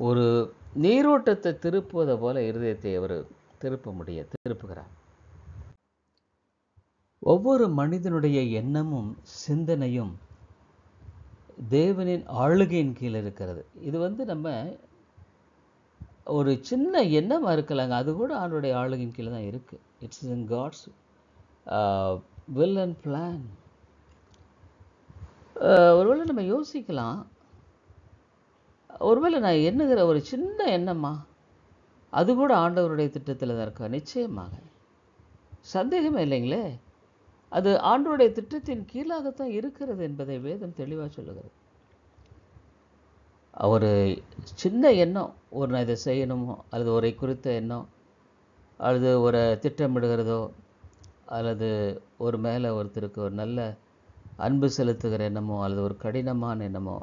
S1: ஒரு நீரோட்டத்தை திருப்புவதை போல இருதயத்தை அவர் திருப்புகிறார். ஒவ்வொரு மனிதனுடைய எண்ணமும் சிந்தனையும் தேவனின் ஆளுகையின் கீழ் இருக்கிறது. இது நம்ம ஒரு சின்ன எண்ணமாக இருக்கலாங்க, அது கூட ஆண்டவருடைய ஆளுகையின் கீழே தான் இருக்குது. It's in God's will and plan. ஒருவேளை நம்ம யோசிக்கலாம், ஒருவேளை நான் எண்ணுகிற ஒரு சின்ன எண்ணமா அது கூட ஆண்டவருடைய திட்டத்தில் தான் இருக்கா? நிச்சயமாக, சந்தேகமே இல்லைங்களே. அது ஆண்டவருடைய திட்டத்தின் கீழாகத்தான் இருக்கிறது என்பதை வேதம் தெளிவாக சொல்லுகிறது. ஒரு சின்ன எண்ணம், நான் இதை செய்யணுமோ, அல்லது ஒரு குறித்த எண்ணம், அல்லது ஒரு திட்டமிடுகிறதோ, அல்லது ஒரு மேலே ஒருத்தருக்கு ஒரு நல்ல அன்பு செலுத்துகிற எண்ணமோ, அல்லது ஒரு கடினமான எண்ணமோ,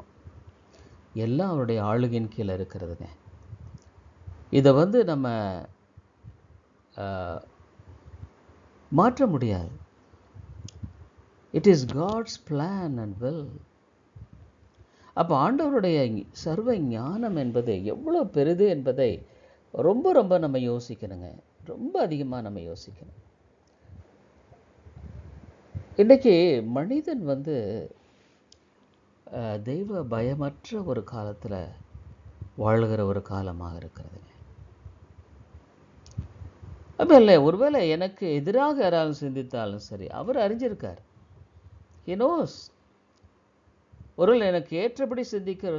S1: எல்லாம் அவருடைய ஆளுகையின் கீழே இருக்கிறதுங்க. இதை நம்ம மாற்ற முடியாது. It is God's plan and will. அப்போ ஆண்டவருடைய சர்வ ஞானம் என்பது எவ்வளோ பெரிது என்பதை ரொம்ப ரொம்ப நம்ம யோசிக்கணுங்க. ரொம்ப அதிகமாக நம்ம யோசிக்கணும். இன்றைக்கி மனிதன் தெய்வ பயமற்ற ஒரு காலத்தில் வாழ்கிற ஒரு காலமாக இருக்கிறது. அப்போ இல்லை, ஒருவேளை எனக்கு எதிராக யாராலும் சிந்தித்தாலும் சரி, அவர் அறிஞ்சிருக்கார். He knows. ஒருவேளை எனக்கு ஏற்றபடி சிந்திக்கிற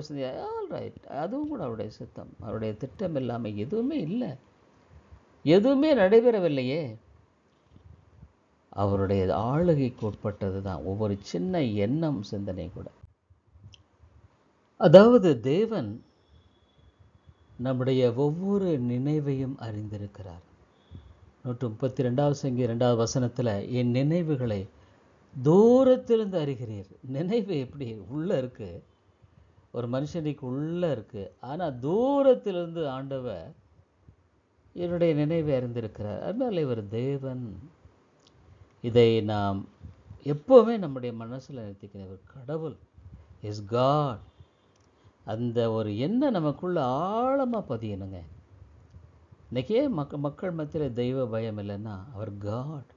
S1: ஆல் ரைட், அதுவும் கூட அவருடைய சித்தம். அவருடைய திட்டம் இல்லாமல் எதுவுமே இல்லை, எதுவுமே நடைபெறவில்லையே. அவருடைய ஆளுகைக்கு உட்பட்டது தான் ஒவ்வொரு சின்ன எண்ணம், சிந்தனை கூட. அதாவது தேவன் நம்முடைய ஒவ்வொரு நினைவையும் அறிந்திருக்கிறார். 132வது சங்கீதம் 2வது வசனத்தில், என் நினைவுகளை தூரத்திலிருந்து அறிகிறீர். நினைவு எப்படி உள்ளே இருக்குது, ஒரு மனுஷனுக்கு உள்ளே இருக்குது. ஆனால் தூரத்திலிருந்து ஆண்டவர் என்னுடைய நினைவை அறிந்திருக்கிறார். அதனால் இவர் தேவன். இதை நாம் எப்போவுமே நம்முடைய மனசில் நிறுத்திக்கிற ஒரு கடவுள் இஸ் காட். அந்த ஒரு எண்ணம் நமக்குள்ள ஆழமாக பதியணுங்க. இன்றைக்கே மக்கள் மத்தியில் தெய்வ பயம் இல்லைன்னா அவர் காட்.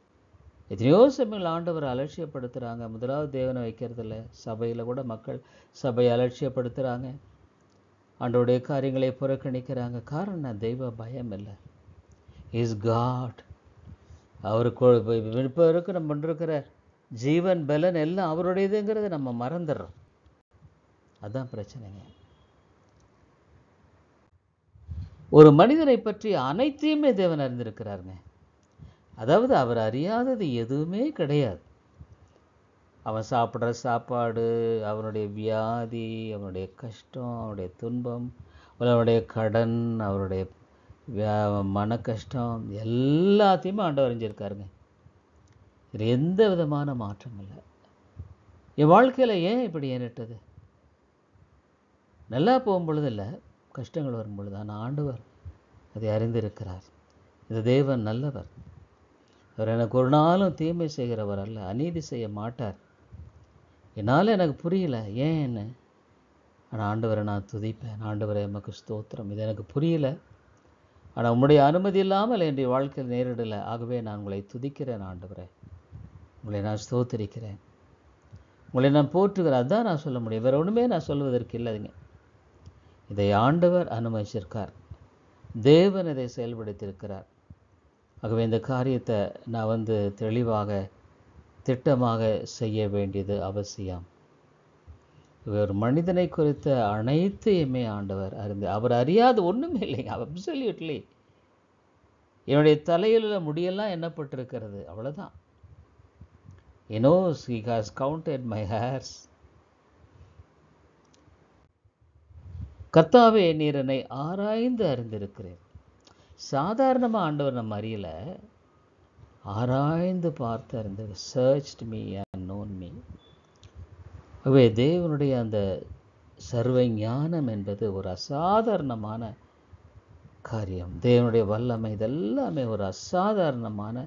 S1: எத்தனையோ சமயங்கள் ஆண்டவர் அலட்சியப்படுத்துகிறாங்க. முதலாவது தேவனை வைக்கிறதில்ல. சபையில் கூட மக்கள் சபையை அலட்சியப்படுத்துகிறாங்க, ஆண்டவருடைய காரியங்களை புறக்கணிக்கிறாங்க. காரணம் தெய்வ பயம் இல்லை. Is God. அவருக்கு இப்போ நம்ம பண்ணிருக்கிற ஜீவன் பலன் எல்லாம் அவருடையதுங்கிறத நம்ம மறந்துடுறோம். அதுதான் பிரச்சனைங்க. ஒரு மனிதனை பற்றி அனைத்தையுமே தேவன் அறிந்திருக்கிறாருங்க. அதாவது அவர் அறியாதது எதுவுமே கிடையாது. அவன் சாப்பிட்ற சாப்பாடு, அவனுடைய வியாதி, அவனுடைய கஷ்டம், அவனுடைய துன்பம், அவனுடைய கடன், அவருடைய மன கஷ்டம், எல்லாத்தையுமே ஆண்டவர் அறிஞ்சிருக்காருங்க. இது எந்த விதமான மாற்றம் இல்லை. என் வாழ்க்கையில் ஏன் இப்படி ஏறிட்டது? நல்லா போகும் பொழுது இல்லை, கஷ்டங்கள் வரும் பொழுது. ஆனால் ஆண்டவர் அதை அறிந்திருக்கிறார். இந்த தேவன் நல்லவர். அவர் எனக்கு ஒரு நாளும் தீமை செய்கிறவர் அல்ல, அநீதி செய்ய மாட்டார். என்னால் எனக்கு புரியல ஏன் என்ன, ஆனால் ஆண்டவரை நான் துதிப்பேன். ஆண்டவரை எமக்கு ஸ்தோத்திரம். இது எனக்கு புரியல, ஆனால் உம்முடைய அனுமதி இல்லாமல் என்னுடைய வாழ்க்கையில் நேரிடலை. ஆகவே நான் உங்களை துதிக்கிறேன் ஆண்டவரே, உங்களை நான் ஸ்தோத்திரிக்கிறேன், உங்களை நான் போற்றுகிறேன். அதுதான் நான் சொல்ல முடியும். வேறு ஒன்றுமே நான் சொல்வதற்கு இல்லைங்க. இதை ஆண்டவர் அனுமதிச்சிருக்கார், தேவன் இதை செயல்படுத்தியிருக்கிறார். ஆகவே இந்த காரியத்தை நான் தெளிவாக திட்டமாக செய்ய வேண்டியது அவசியம். ஒரு மனிதனை குறித்த அனைத்தையுமே ஆண்டவர் அறிந்து, அவர் அறியாத ஒன்றுமே இல்லைங்க. அப்சல்யூட்லி. என்னுடைய தலையில் முடியெல்லாம் எண்ணப்பட்டிருக்கிறது, அவ்வளோதான். He knows, he has counted my hairs. கர்த்தாவே, நீர் என்னை ஆராய்ந்து அறிந்திருக்கிறேன். சாதாரணமாக ஆண்டவர் நம்ம அறியல, ஆராய்ந்து பார்த்து அறிந்து, searched me and known me. ஆகவே தேவனுடைய அந்த சர்வ ஞானம் என்பது ஒரு அசாதாரணமான காரியம். தேவனுடைய வல்லமை இதெல்லாமே ஒரு அசாதாரணமான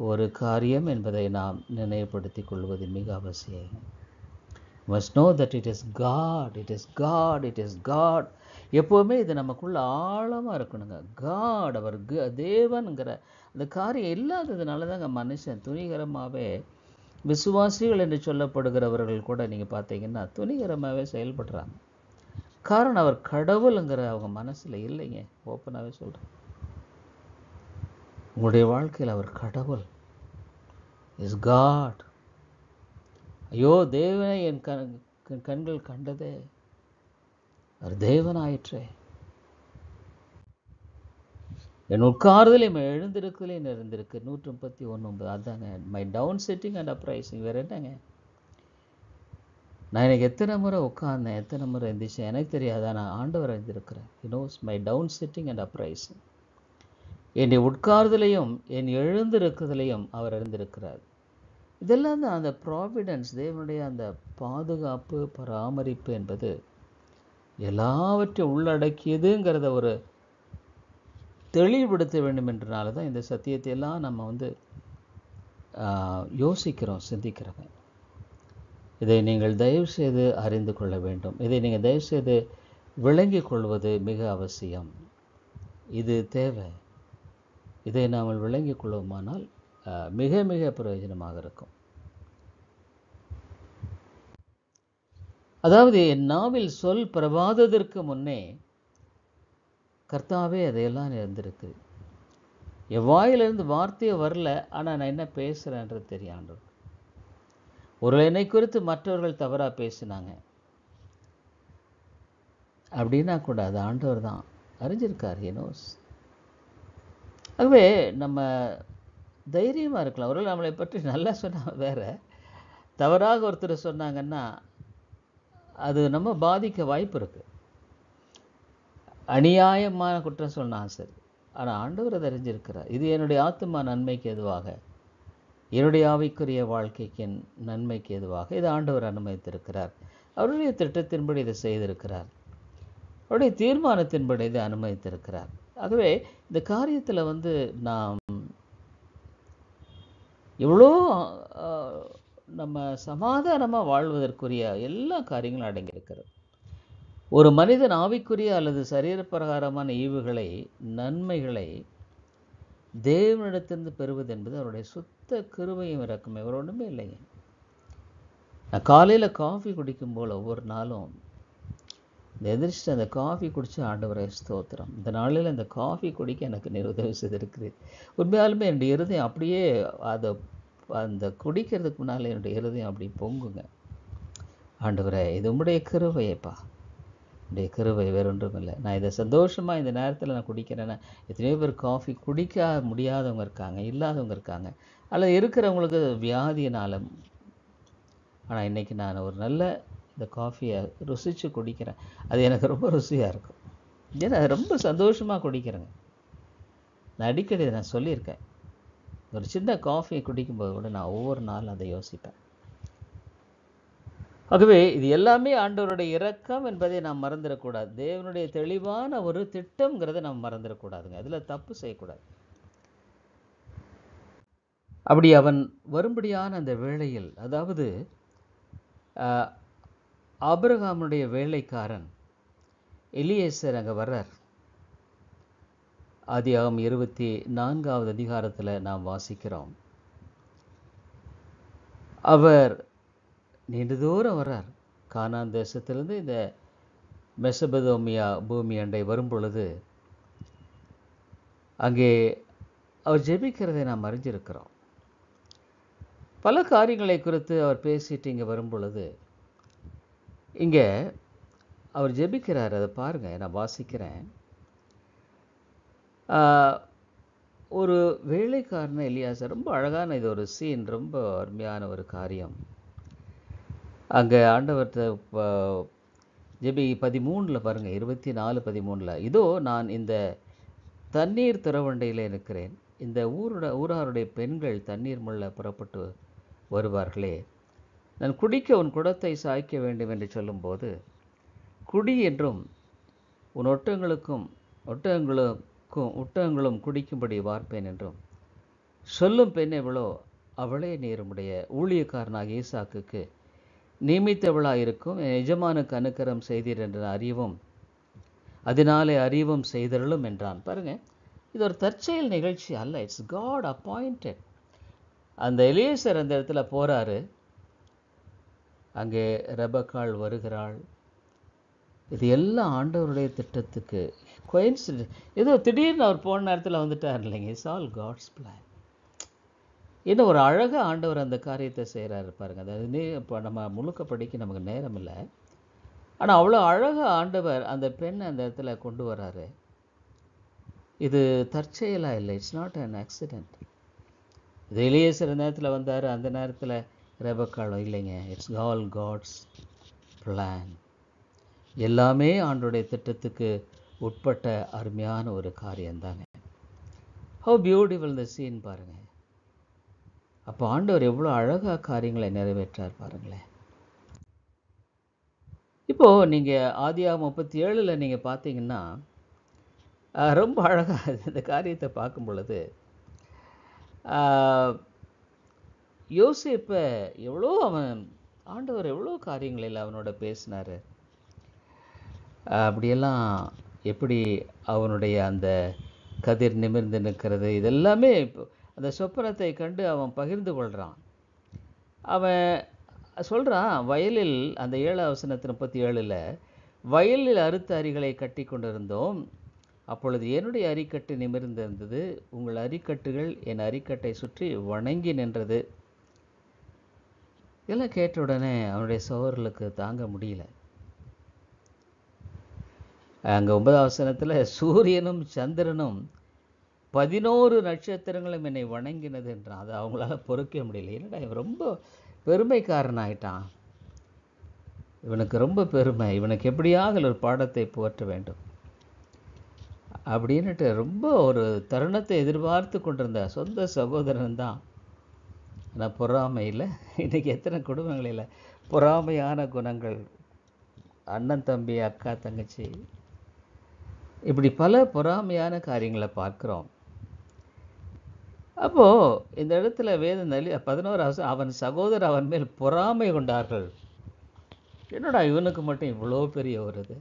S1: ஒரு காரியம் என்பதை நாம் நினைவுபடுத்திக் கொள்வது மிக அவசியம். must know that it is God, it is God, it is God. எப்போவுமே இது நமக்குள்ள ஆழமாக இருக்கணுங்க. காட், அவர் தேவன்கிற அந்த காரியம் இல்லாததுனால தாங்க மனுஷன் துணிகரமாகவே, விசுவாசிகள் என்று சொல்லப்படுகிறவர்கள் கூட நீங்கள் பார்த்தீங்கன்னா துணிகரமாகவே செயல்படுறாங்க. காரணம், அவர் கடவுளுங்கிற அவங்க மனசில் இல்லைங்க. ஓப்பனாகவே சொல்கிறேன், உங்களுடைய வாழ்க்கையில் அவர் கடவுள், இஸ் காட். ஐயோ, தேவனை என் கண்கள் கண்டதே, அவர் தேவனாயிற்றே, என் உட்கார்தலையும் எழுந்திருக்கலையும் இருந்திருக்கு. 131:9. அதாங்க my down sitting and uprising. வேறு என்னங்க? நான் எனக்கு எத்தனை முறை உட்கார்ந்தேன், எத்தனை முறை எந்திரிச்சேன் எனக்கு தெரியாதா? நான் ஆண்டவர் அறிந்திருக்கிறேன். He knows my down sitting and uprising. என்னுடைய உட்கார்தலையும் என் எழுந்திருக்குதலையும் அவர் அறிந்திருக்கிறார். இதெல்லாம் தான் அந்த ப்ராவிடன்ஸ், தேவனுடைய அந்த பாதுகாப்பு, பராமரிப்பு என்பது எல்லாவற்றையும் உள்ளடக்கியதுங்கிறத ஒரு தெளிவுபடுத்த வேண்டும் என்றனால தான் இந்த சத்தியத்தை எல்லாம் நம்ம யோசிக்கிறோம், சிந்திக்கிறோங்க. இதை நீங்கள் தயவு செய்து அறிந்து கொள்ள வேண்டும். இதை நீங்கள் தயவு செய்து விளங்கிக் கொள்வது மிக அவசியம். இது தேவை. இதை நாம் விளங்கிக் கொள்வோமானால் மிக மிக பிரயோஜனமாக இருக்கும். அதாவது, என் நாவில் சொல் பிரபாதத்திற்கு முன்னே கர்த்தாவே அதையெல்லாம் இருந்திருக்கு. என் வாயிலிருந்து வார்த்தையே வரல, ஆனால் நான் என்ன பேசுகிறேன்றது தெரியும் ஆண்டவர். ஒரு என்னை குறித்து மற்றவர்கள் தவறாக பேசினாங்க அப்படின்னா கூட அது ஆண்டவர் தான் அறிஞ்சிருக்கார். ஹி-நோஸ். ஆகவே நம்ம தைரியமாக இருக்கலாம். ஒருவேளை நம்மளை பற்றி நல்லா சொன்னால் வேற, தவறாக ஒருத்தர் சொன்னாங்கன்னா அது நம்ம பாதிக்க வாய்ப்பு இருக்குது. அநியாயமான குற்றம் சொன்னான் சரி, ஆனால் ஆண்டவர் அதை அறிஞ்சிருக்கிறார். இது என்னுடைய ஆத்துமா நன்மைக்கு எதுவாக, என்னுடைய ஆவிக்குரிய வாழ்க்கைக்கு நன்மைக்கு எதுவாக இதை ஆண்டவர் அனுமதித்திருக்கிறார். அவருடைய திட்டத்தின்படி இதை செய்திருக்கிறார். அவருடைய தீர்மானத்தின்படி இதை அனுமதித்திருக்கிறார். ஆகவே இந்த காரியத்தில் நாம் எவ்வளோ நம்ம சமாதானமாக வாழ்வதற்குரிய எல்லா காரியங்களும் அடங்கியிருக்கிறது. ஒரு மனிதன் ஆவிக்குரிய அல்லது சரீரப்பிரகாரமான ஈவுகளை, நன்மைகளை தேவனிடத்திலிருந்து பெறுவது என்பது அவருடைய சுத்த கிருபையும் இறக்குமே. வேறு ஒன்றுமே இல்லைங்க. நான் காலையில் காஃபி குடிக்கும் போல் ஒவ்வொரு நாளும் இந்த எதிர்த்து அந்த காஃபி குடித்து ஆண்டவரை ஸ்தோத்திரம், இந்த நாளில் இந்த காஃபி குடிக்க எனக்கு உதவி செய்திருக்குது. உண்மையாலுமே என்னுடைய இருதயம் அப்படியே அந்த குடிக்கிறதுக்கு முன்னால் என்னுடைய இருதயம் அப்படி பொங்குங்க. ஆண்டவரே, இது உம்முடைய கிருபையப்பா, உடைய கிருபை, வேறொன்றும் இல்லை. நான் இதை சந்தோஷமாக இந்த நேரத்தில் நான் குடிக்கிறேன்னா, எத்தனையோ பேர் காஃபி குடிக்க முடியாதவங்க இருக்காங்க, இல்லாதவங்க இருக்காங்க, அல்லது இருக்கிறவங்களுக்கு வியாதியினால். ஆனால் இன்றைக்கி நான் ஒரு நல்ல இந்த காஃபியை ருசித்து குடிக்கிறேன். அது எனக்கு ரொம்ப ருசியாக இருக்கும். ஏன்னா ரொம்ப சந்தோஷமாக குடிக்கிறேங்க. நான் அடிக்கடி நான் சொல்லியிருக்கேன், ஒரு சின்ன காஃபியை குடிக்கும்போது கூட நான் ஒவ்வொரு நாளும் அதை யோசிப்பேன். ஆகவே இது எல்லாமே ஆண்டவருடைய இரக்கம் என்பதை நாம் மறந்துடக்கூடாது. தேவனுடைய தெளிவான ஒரு திட்டம்ங்கிறத நாம் மறந்துடக்கூடாதுங்க. அதில் தப்பு செய்யக்கூடாது. அப்படி அவன் வரும்படியான அந்த வேளையில், அதாவது ஆபிரகாமுடைய வேலைக்காரன் எலியேசர் அங்கே வர்றார். ஆதியாகமம் 24வது அதிகாரத்தில் நாம் வாசிக்கிறோம். அவர் நீண்ட தூரம் வர்றார். கானான் தேசத்திலிருந்து இந்த மெசபதோமியா பூமி அண்டை வரும் பொழுது அங்கே அவர் ஜெபிக்கிறதை நாம் அறிஞ்சிருக்கிறோம். பல காரியங்களை குறித்து அவர் பேசிட்டு இங்கே வரும் பொழுது இங்கே அவர் ஜெபிக்கிறார். அதை பாருங்கள், நான் வாசிக்கிறேன். ஒரு வேலைக்காரன எலியாசர், ரொம்ப அழகான இது ஒரு சீன், ரொம்ப அருமையான ஒரு காரியம். அங்கே ஆண்டவர்கிட்ட ஜெபி 13 பாருங்கள், 24:13. இதோ நான் இந்த தண்ணீர் திறவண்டையில் இருக்கிறேன். இந்த ஊராருடைய பெண்கள் தண்ணீர் முள்ள புறப்பட்டு வருவார்களே, நான் குடிக்க உன் குடத்தை சாய்க்க வேண்டும் என்று சொல்லும்போது, குடி என்றும் உன் ஒட்டகங்களும் குடிக்கும்படி வார்ப்பேன் என்றும் சொல்லும் பெண் எவ்வளோ, அவளே நீருடைய ஊழியக்காரனாக ஈசாக்குக்கு நியமித்தவளாயிருக்கும் என் எஜமானுக்கு அனுக்கிரம் செய்தீர் என்ற அறிவும் அதனாலே அறிவும் செய்தருளும் என்றான். பாருங்க, இது ஒரு தற்செயல் நிகழ்ச்சி அல்ல, இட்ஸ் காட் அப்பாயிண்டட். அந்த எலியேசர் அந்த இடத்துல போறாரு, அங்கே ரெபக்காள் வருகிறாள். இது எல்லாம் ஆண்டவருடைய திட்டத்துக்கு கோயின்சிடன்ஸ். ஏதோ திடீர்னு அவர் போன நேரத்தில் வந்துட்டார் இல்லைங்க. It's all God's plan. இன்னும் ஒரு அழகாக ஆண்டவர் அந்த காரியத்தை செய்கிறாரு பாருங்க. அதாவது இப்போ நம்ம முழுக்க படிக்க நமக்கு நேரம் இல்லை, ஆனால் அவ்வளோ அழகாக ஆண்டவர் அந்த பெண்ணை அந்த இடத்துல கொண்டு வராரு. இது தற்செயலாக இல்லை, இட்ஸ் நாட் அன் ஆக்சிடெண்ட். இது எலியேசர் நேரத்தில் வந்தார், அந்த நேரத்தில் ரெபக்காள் இல்லைங்க. It's all God's plan. எல்லாமே ஆண்டோடைய திட்டத்துக்கு உட்பட்ட அருமையான ஒரு காரியம்தாங்க. ஹவு பியூட்டிஃபுல் த சீன் பாருங்க. அப்போ ஆண்டவர் எவ்வளோ அழகாக காரியங்களை நிறைவேற்றார் பாருங்களேன். இப்போது நீங்கள் ஆதியாகமம் 37 நீங்கள் பார்த்தீங்கன்னா ரொம்ப அழகாக இந்த காரியத்தை பார்க்கும் பொழுது யோசேப்பை எவ்வளோ ஆண்டவர் எவ்வளோ காரியங்களில் அவனோட பேசினார். அப்படியெல்லாம் எப்படி அவனுடைய அந்த கதிர் நிமிர்ந்து நிற்கிறது, இதெல்லாமே அந்த சொப்பனத்தை கண்டு அவன் பகிர்ந்து கொள்கிறான். அவன் சொல்கிறான், வயலில் அந்த 7:37 வயலில் அறுத்த அரிகளை கட்டி கொண்டிருந்தோம், அப்பொழுது என்னுடைய அரிக்கட்டு நிமிர்ந்திருந்தது, உங்கள் அரிக்கட்டுகள் என் அரிக்கட்டை சுற்றி வணங்கி நின்றது. இதெல்லாம் கேட்ட உடனே அவனுடைய சகோதரர்களுக்கு தாங்க முடியல. அங்கே 9 சூரியனும் சந்திரனும் 11 நட்சத்திரங்களும் என்னை வணங்கினது என்றான். அது அவங்களால பொறுக்க முடியல. என்னடா இவன் ரொம்ப பெருமைக்காரனாயிட்டான், இவனுக்கு ரொம்ப பெருமை, இவனுக்கு எப்படியாக ஒரு பாடத்தை போற்ற வேண்டும் அப்படின்னுட்டு ரொம்ப ஒரு தருணத்தை எதிர்பார்த்து கொண்டிருந்த சொந்த சகோதரன் தான். ஆனால் பொறாமையில் இன்றைக்கி எத்தனை குடும்பங்களில் பொறாமையான குணங்கள், அண்ணன் தம்பி அக்கா தங்கச்சி, இப்படி பல பொறாமையான காரியங்களை பார்க்குறோம். அப்போது இந்த இடத்துல வேதம் 11 அவன் சகோதரர் அவன் மேல் பொறாமை கொண்டார்கள். என்னடா இவனுக்கு மட்டும் இவ்வளோ பெரிய ஒரு இது,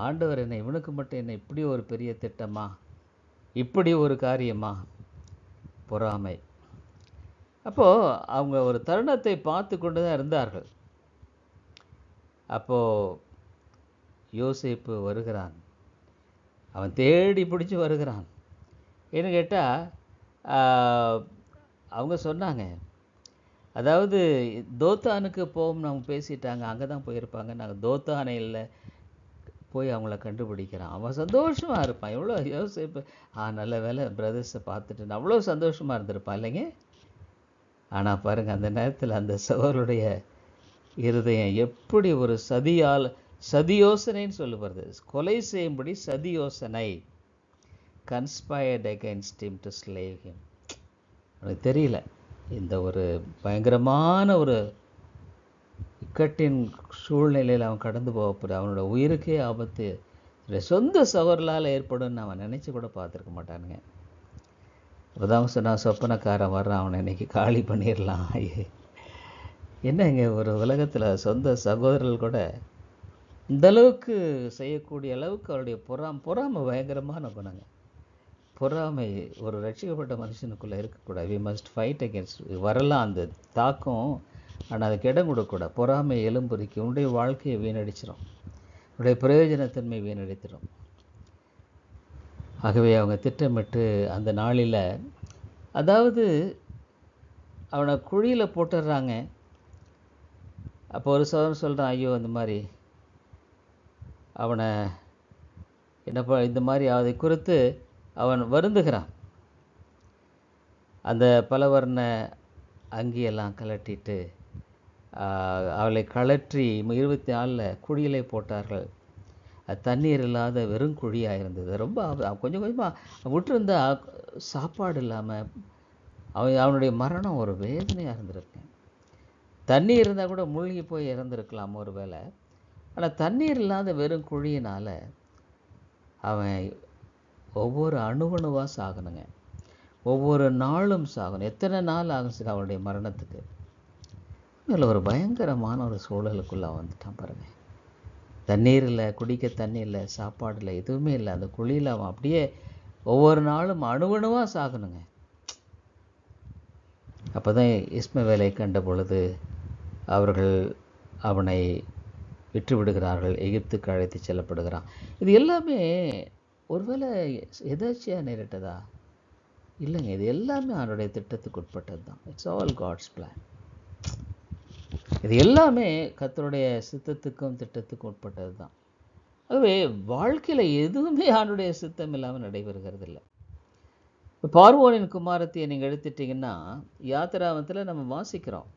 S1: ஆண்டவர் என்ன இவனுக்கு மட்டும் என்ன இப்படி ஒரு பெரிய திட்டமா, இப்படி ஒரு காரியமா, பொறாமை. அப்போது அவங்க ஒரு தருணத்தை பார்த்து கொண்டு தான் இருந்தார்கள். அப்போது யோசேப்பு வருகிறான், அவன் தேடி பிடிச்சி வருகிறான். ஏன்னு கேட்டால் அவங்க சொன்னாங்க, அதாவது தோத்தானுக்கு போவோம்னு அவங்க பேசிட்டாங்க, அங்கே தான் போயிருப்பாங்க, நாங்கள் தோத்தானையில் போய் அவங்கள கண்டுபிடிக்கிறான். அவன் சந்தோஷமாக இருப்பான். எவ்வளோ யோசிப்பு, நல்ல வேலை பிரதர்ஸை பார்த்துட்டு அவ்வளோ சந்தோஷமாக இருந்திருப்பான் இல்லைங்க. ஆனால் பாருங்கள், அந்த நேரத்தில் அந்த சகோதரருடைய இருதயம் எப்படி ஒரு சதியோசனைன்னு சொல்லுவது, கொலை செய்யும்படி சதியோசனை, conspired against him to slay him. அவனுக்கு தெரியல இந்த ஒரு பயங்கரமான ஒரு இக்கட்டின் சூழ்நிலையில் அவன் கடந்து போகப்படுற, அவனோட உயிருக்கே ஆபத்து சொந்த சகோதரலால் ஏற்படும்னு அவன் நினச்சி கூட பார்த்துருக்க மாட்டானுங்க. அப்போதான் சொன்னான், சொப்பனக்காரன் வர்றான், அவனை இன்னைக்கு காலி பண்ணிடலாம். என்னங்க ஒரு உலகத்தில் சொந்த சகோதரர்கள் கூட இந்தளவுக்கு செய்யக்கூடிய அளவுக்கு அவருடைய பொறாமை பயங்கரமான குணங்க. பொறாமை ஒரு ரட்சிக்கப்பட்ட மனுஷனுக்குள்ளே இருக்கக்கூடாது. We must fight against. வரலாம் அந்த தாக்கம், ஆனால் அதுக்கு இடம் கொடுக்கக்கூடாது. பொறாமை எலும்புரிக்கு உன்னுடைய வாழ்க்கையை வீணடிச்சிடும், உன்னுடைய பிரயோஜனத்தன்மை வீணடித்திடும். ஆகவே அவங்க திட்டமிட்டு அந்த நாளில், அதாவது அவனை குழியில் போட்டுடுறாங்க. அப்போ ஒரு சோதரன் சொல்கிறான், ஐயோ இந்த மாதிரி அவனை என்னப்பா இந்த மாதிரி அதை குறித்து அவன் வருந்துகிறான். அந்த பலவர்ண அங்கியெல்லாம் கலட்டிட்டு அவளை கலற்றி 24 குழியிலே போட்டார்கள். அது தண்ணீர் இல்லாத வெறும் குழியாக இருந்தது. ரொம்ப கொஞ்சம் கொஞ்சமாக விட்டுருந்தா சாப்பாடு இல்லாமல் அவனுடைய மரணம் ஒரு வேதனையாக இருந்திருக்கு. தண்ணி இருந்தால் கூட மூழ்கி போய் இறந்துருக்கலாம் ஒரு வேளை. ஆனால் தண்ணீர் இல்லாத வெறும் குழியினால் அவன் ஒவ்வொரு அணுவணுவாக சாகணுங்க. ஒவ்வொரு நாளும் சாகணும். எத்தனை நாள் ஆகும் அவனுடைய மரணத்துக்கு? இஸ்மவேல் ஒரு பயங்கரமான ஒரு சூழலுக்குள்ளே வந்துட்டான் பாருங்க. தண்ணீர் இல்லை, குடிக்க தண்ணி இல்லை, சாப்பாடு இல்லை, எதுவுமே இல்லை. அந்த குழியில் அவன் அப்படியே ஒவ்வொரு நாளும் அணுவணுவாக சாகணுங்க. அப்போ தான் இஸ்மவேலை கண்ட பொழுது அவர்கள் அவனை விற்று விடுகிறார்கள், எகிப்துக்கு அழைத்து செல்லப்படுகிறான். இது எல்லாமே ஒருவேளை எதாச்சியாக நேரிட்டதா? இல்லைங்க, இது எல்லாமே அவனுடைய திட்டத்துக்கு உட்பட்டது தான். It's all God's plan. இது எல்லாமே கர்த்தருடைய சித்தத்துக்கும் திட்டத்துக்கும் உட்பட்டது தான். ஆகவே வாழ்க்கையில் எதுவுமே அவனுடைய சித்தம் இல்லாமல் நடைபெறுகிறது இல்லை. இப்போ பார்வோனின் குமாரத்தியை நீங்கள் எடுத்துட்டிங்கன்னா, யாத்திராமத்தில் நம்ம வாசிக்கிறோம்.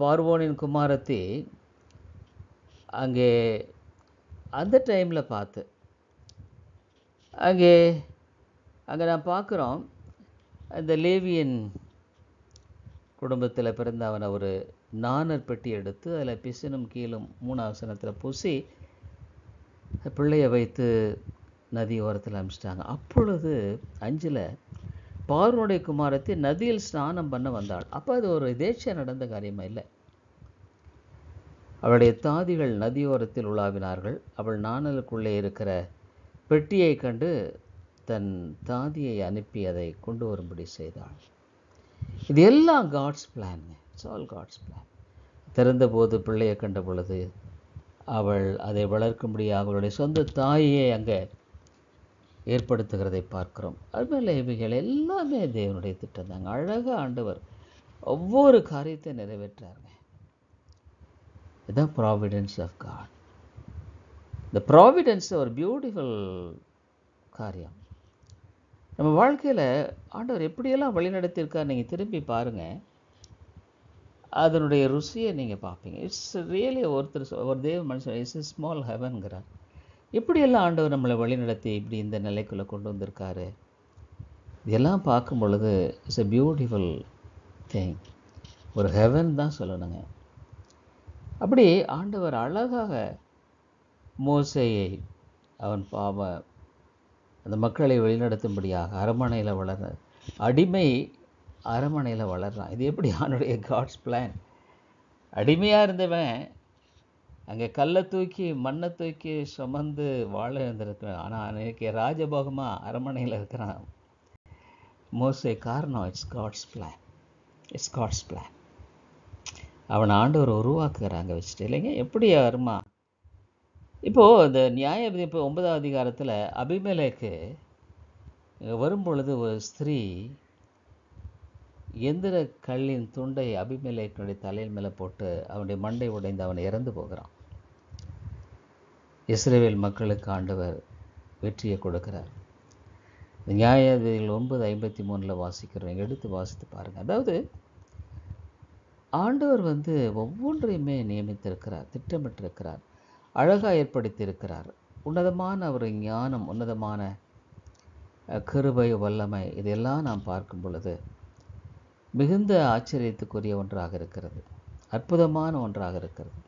S1: பார்வோனின் குமாரத்தி அங்கே அந்த டைமில் பார்த்து அங்கே நான் பார்க்குறோம், அந்த லேவியன் குடும்பத்தில் பிறந்த அவனை ஒரு நாணர் பெட்டி எடுத்து அதில் பிசினும் கீழும் 3 வசனத்தில் பூசி பிள்ளையை வைத்து நதி ஓரத்தில் அனுப்பிச்சிட்டாங்க. அப்பொழுது 5 பார்வோனுடைய குமாரத்தி நதியில் ஸ்நானம் பண்ண வந்தாள். அப்போ அது ஒரு எதேச்சையாக நடந்த காரியமாக இல்லை. அவளுடைய தாதிகள் நதியோரத்தில் உலாவினார்கள். அவள் நாணலுக்குள்ளே இருக்கிற பெட்டியை கண்டு தன் தாதியை அனுப்பி அதை கொண்டு வரும்படி செய்தாள். இது எல்லாம் God's plan. It's all God's plan. திறந்தபோது பிள்ளையை கண்ட பொழுது அவள் அதை வளர்க்கும்படியாக அவளுடைய சொந்த தாயை அங்கே ஏற்படுத்துகிறதை பார்க்கிறோம். அதுமாதிரி இவைகள் எல்லாமே தேவனுடைய திட்டம் தாங்க. அழகாக ஆண்டவர் ஒவ்வொரு காரியத்தை நிறைவேற்றாருங்க. இதுதான் ப்ராவிடன்ஸ் ஆஃப் காட். இந்த ப்ராவிடன்ஸ் ஒரு பியூட்டிஃபுல் காரியம். நம்ம வாழ்க்கையில் ஆண்டவர் எப்படியெல்லாம் வழிநடத்தியிருக்கார் நீங்கள் திரும்பி பாருங்கள், அதனுடைய ருசியை நீங்கள் பார்ப்பீங்க. இட்ஸ் ரியலி ஒரு தேவ மனுஷன் இட்ஸ் ஸ்மால் ஹெவன்கிறார். இப்படியெல்லாம் ஆண்டவர் நம்மளை வழிநடத்தி இப்படி இந்த நிலைக்குள்ளே கொண்டு வந்திருக்காரு. இதெல்லாம் பார்க்கும் பொழுது இட்ஸ் எ பியூட்டிஃபுல் திங். ஒரு ஹெவன் தான் சொல்லணுங்க. அப்படி ஆண்டவர் அழகாக மோசேயை அவன் அந்த மக்களை வழிநடத்தும்படியாக அரமனையில் அடிமை அரமனையில் வளர்றான். இது எப்படி அவனுடைய காட்ஸ் பிளான்? அடிமையாக இருந்தவன் அங்கே கல்லை தூக்கி மண்ணை தூக்கி சுமந்து வாழ இருந்திருக்கேன். ஆனால் அன்றைக்கி ராஜபோகமாக அரமனையில் இருக்கிறான் மோசே. காரணம் it's God's plan. It's God's plan. அவனை ஆண்டவர் உருவாக்குறாங்க வச்சுட்டு இல்லைங்க. எப்படி வருமா? இப்போது இந்த நியாயாதிபதி 9ஆம் அதிகாரத்தில் அபிமெலேக்கு வரும்பொழுது ஒரு ஸ்திரீ எந்திர கல்லின் துண்டை அபிமெலேக்கினுடைய தலையில் மேலே போட்டு அவனுடைய மண்டை உடைந்து அவன் இறந்து போகிறான். இஸ்ரவேல் மக்களுக்கு ஆண்டவர் வெற்றியை கொடுக்கிறார். நியாயாதிபதிகள் 9:53 வாசிக்கிறோம். எடுத்து வாசித்து பாருங்கள். அதாவது ஆண்டவர் ஒவ்வொன்றையுமே நியமித்திருக்கிறார், திட்டமிட்டிருக்கிறார், அழகாக ஏற்படுத்தியிருக்கிறார். உன்னதமான ஒரு ஞானம், உன்னதமான கிருபை, வல்லமை, இதெல்லாம் நாம் பார்க்கும் பொழுது மிகுந்த ஆச்சரியத்துக்குரிய ஒன்றாக இருக்கிறது, அற்புதமான ஒன்றாக இருக்கிறது.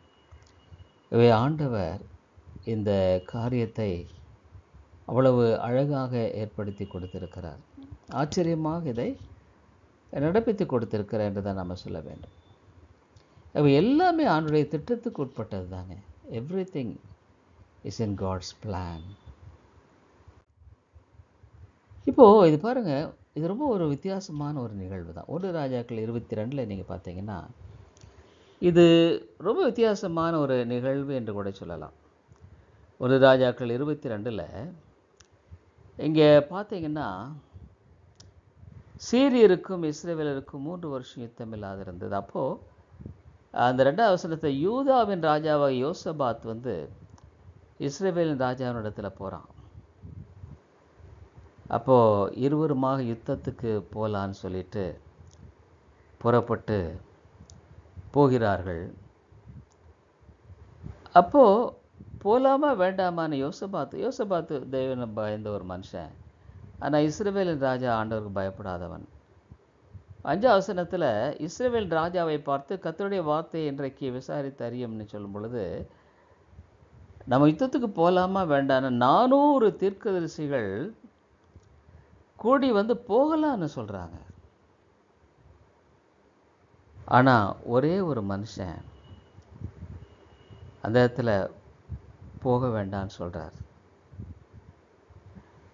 S1: இவை ஆண்டவர் இந்த காரியத்தை அவ்வளவு அழகாக ஏற்படுத்தி கொடுத்திருக்கிறார். ஆச்சரியமாக இதை நடப்பித்து கொடுத்திருக்கிறார் என்று தான் நம்ம சொல்ல வேண்டும். அவை எல்லாமே ஆண்டவருடைய திட்டத்துக்கு உட்பட்டது தாங்க. Everything is in God's plan. இப்போது இது பாருங்கள், இது ரொம்ப ஒரு வித்தியாசமான ஒரு நிகழ்வு தான். 1 ராஜாக்கள் 22 நீங்கள் பார்த்தீங்கன்னா இது ரொம்ப வித்தியாசமான ஒரு நிகழ்வு என்று கூட சொல்லலாம். 1 ராஜாக்கள் 22 இங்கே பார்த்தீங்கன்னா சீரியருக்கும் இஸ்ரவேலருக்கும் 3 வருஷம் யுத்தம் இல்லாது இருந்தது. அப்போது அந்த 2ஆம் வசனத்தை யூதாவின் ராஜாவாக யோசபாத் இஸ்ரவேலின் ராஜாவினிடத்தில் போகிறான். அப்போது இருவருமாக யுத்தத்துக்கு போகலான்னு சொல்லிட்டு புறப்பட்டு போகிறார்கள். அப்போது போகலாமா வேண்டாமான்னு யோசபாத்து தேவனை பயந்த ஒரு மனுஷன். ஆனால் இஸ்ரவேலின் ராஜா ஆண்டவருக்கு பயப்படாதவன். 5ஆம் வசனத்தில் இஸ்ரவேல் ராஜாவை பார்த்து கர்த்தருடைய வார்த்தையை இன்றைக்கு விசாரித்து அறியும்னு சொல்லும் பொழுது, நம்ம யுத்தத்துக்கு போகலாமா வேண்டான்னு 400 தீர்க்கதரிசிகள் கூடி போகலான்னு சொல்கிறாங்க. ஆனால் ஒரே ஒரு மனுஷன் அந்த இடத்துல போக வேண்டான்னு சொல்கிறார்.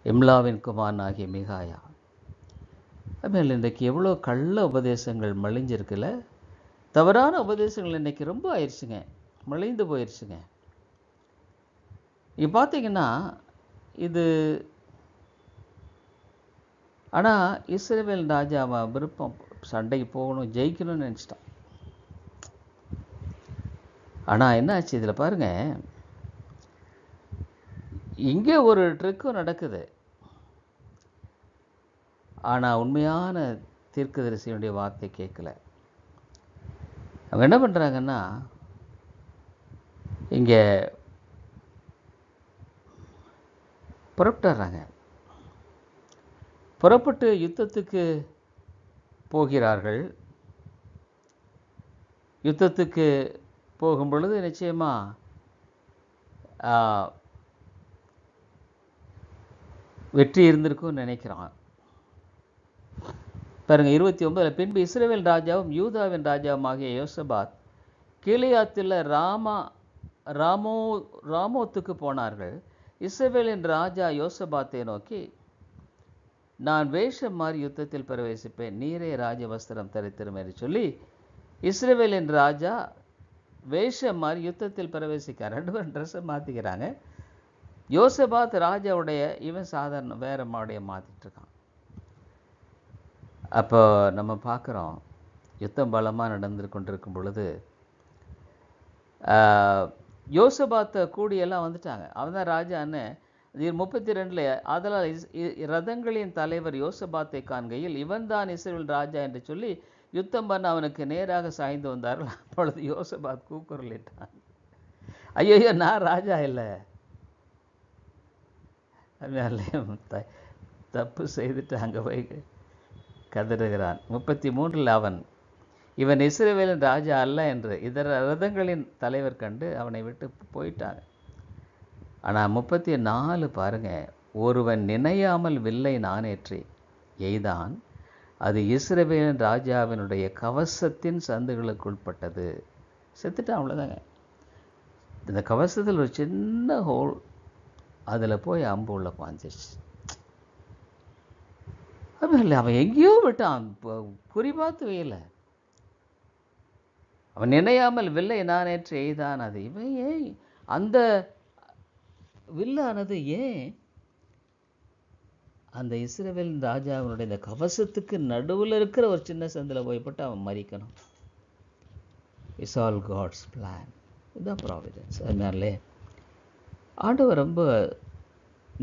S1: இம்லாவின் குமாரன் ஆகிய மிகாயா. அதுமாதிரி இன்றைக்கு எவ்வளோ கள்ள உபதேசங்கள் மலிஞ்சிருக்குல்ல. தவறான உபதேசங்கள் இன்றைக்கி ரொம்ப ஆயிடுச்சுங்க, மலிந்து போயிடுச்சுங்க. இப்போ பார்த்தீங்கன்னா இது ஆனால் இஸ்ரவேல் ராஜா அவன் விருப்பம் சண்டைக்கு போகணும், ஜெயிக்கணும்னு நினச்சிட்டான். ஆனால் என்ன ஆச்சு இதில் பாருங்கள், இங்கே ஒரு ட்ரிக்கும் நடக்குது. ஆனால் உண்மையான தீர்க்கதரிசியுடைய வார்த்தை கேட்கல. அவங்க என்ன பண்ணுறாங்கன்னா, இங்கே புறப்பட்டுறாங்க. புறப்பட்டு யுத்தத்துக்கு போகிறார்கள். யுத்தத்துக்கு போகும் பொழுது நிச்சயமாக வெற்றி இருந்திருக்கும்னு நினைக்கிறான். பாருங்கள் 29. பின்பு இஸ்ரவேல் ராஜாவும் யூதாவின் ராஜாவும் ஆகிய யோசபாத் கீலேயாத்தில் ராமோத்துக்கு போனார்கள். இஸ்ரவேலின் ராஜா யோசபாத்தை நோக்கி, நான் வேஷம் மாறி யுத்தத்தில் பிரவேசிப்பேன், நீரே ராஜ வஸ்திரம் தரித்திரும் என்று சொல்லி இஸ்ரவேலின் ராஜா வேஷம் மாறி யுத்தத்தில் பிரவேசிக்கிறார். 2 பேரும் ட்ரெஸ்ஸை மாற்றிக்கிறாங்க. யோசபாத் ராஜாவுடைய, இவன் சாதாரண வேற மாடைய மாற்றிட்டுருக்கான். அப்போ நம்ம பார்க்குறோம், யுத்தம் பலமாக நடந்து கொண்டிருக்கும் பொழுது யோசபாத்தை கூடியெல்லாம் வந்துட்டாங்க. அவன் தான் ராஜான்னு 32. அதனால் ரதங்களின் தலைவர் யோசபாத்தை காண்கையில், இவன் தான் இஸ்ரவேல் ராஜா என்று சொல்லி யுத்தம் பண்ண அவனுக்கு நேராக சாய்ந்து வந்தார்கள். அப்பொழுது யோசபாத் கூக்குரலிட்டான், ஐயோ நான் ராஜா இல்லை, தப்பு செய்துட்டு அங்கே போய் கதறுகிறான். 33. இவன் இஸ்ரவேலின் ராஜா அல்ல என்று இதர ரதங்களின் தலைவர் கண்டு அவனை விட்டு போயிட்டாங்க. ஆனால் 34 பாருங்க, ஒருவன் நினையாமல் வில்லை நானேற்றி எய்தான், அது இஸ்ரவேலின் ராஜாவினுடைய கவசத்தின் சந்துகளுக்கு உட்பட்டது. செத்துட்டான், அவ்வளோதாங்க. இந்த கவசத்தில் ஒரு சின்ன ஹோல், அதில் போய் அம்பு உள்ள பாஞ்சிருச்சு. இல்லை, அவன் எங்கேயோ விட்டான், குறிபார்த்து வையல. அவன் நினையாமல் வில்லை நானேற்று எய்தான், அது இவன் ஏன் அந்த வில்லானது ஏன் அந்த இஸ்ரவேல் ராஜாவினுடைய இந்த கவசத்துக்கு நடுவில் இருக்கிற ஒரு சின்ன சந்தில் போய்பட்டு அவன் மறிக்கணும். It's all God's plan. இதுதான் ப்ராவிடன்ஸ். அதனாலே ஆண்டவர் ரொம்ப,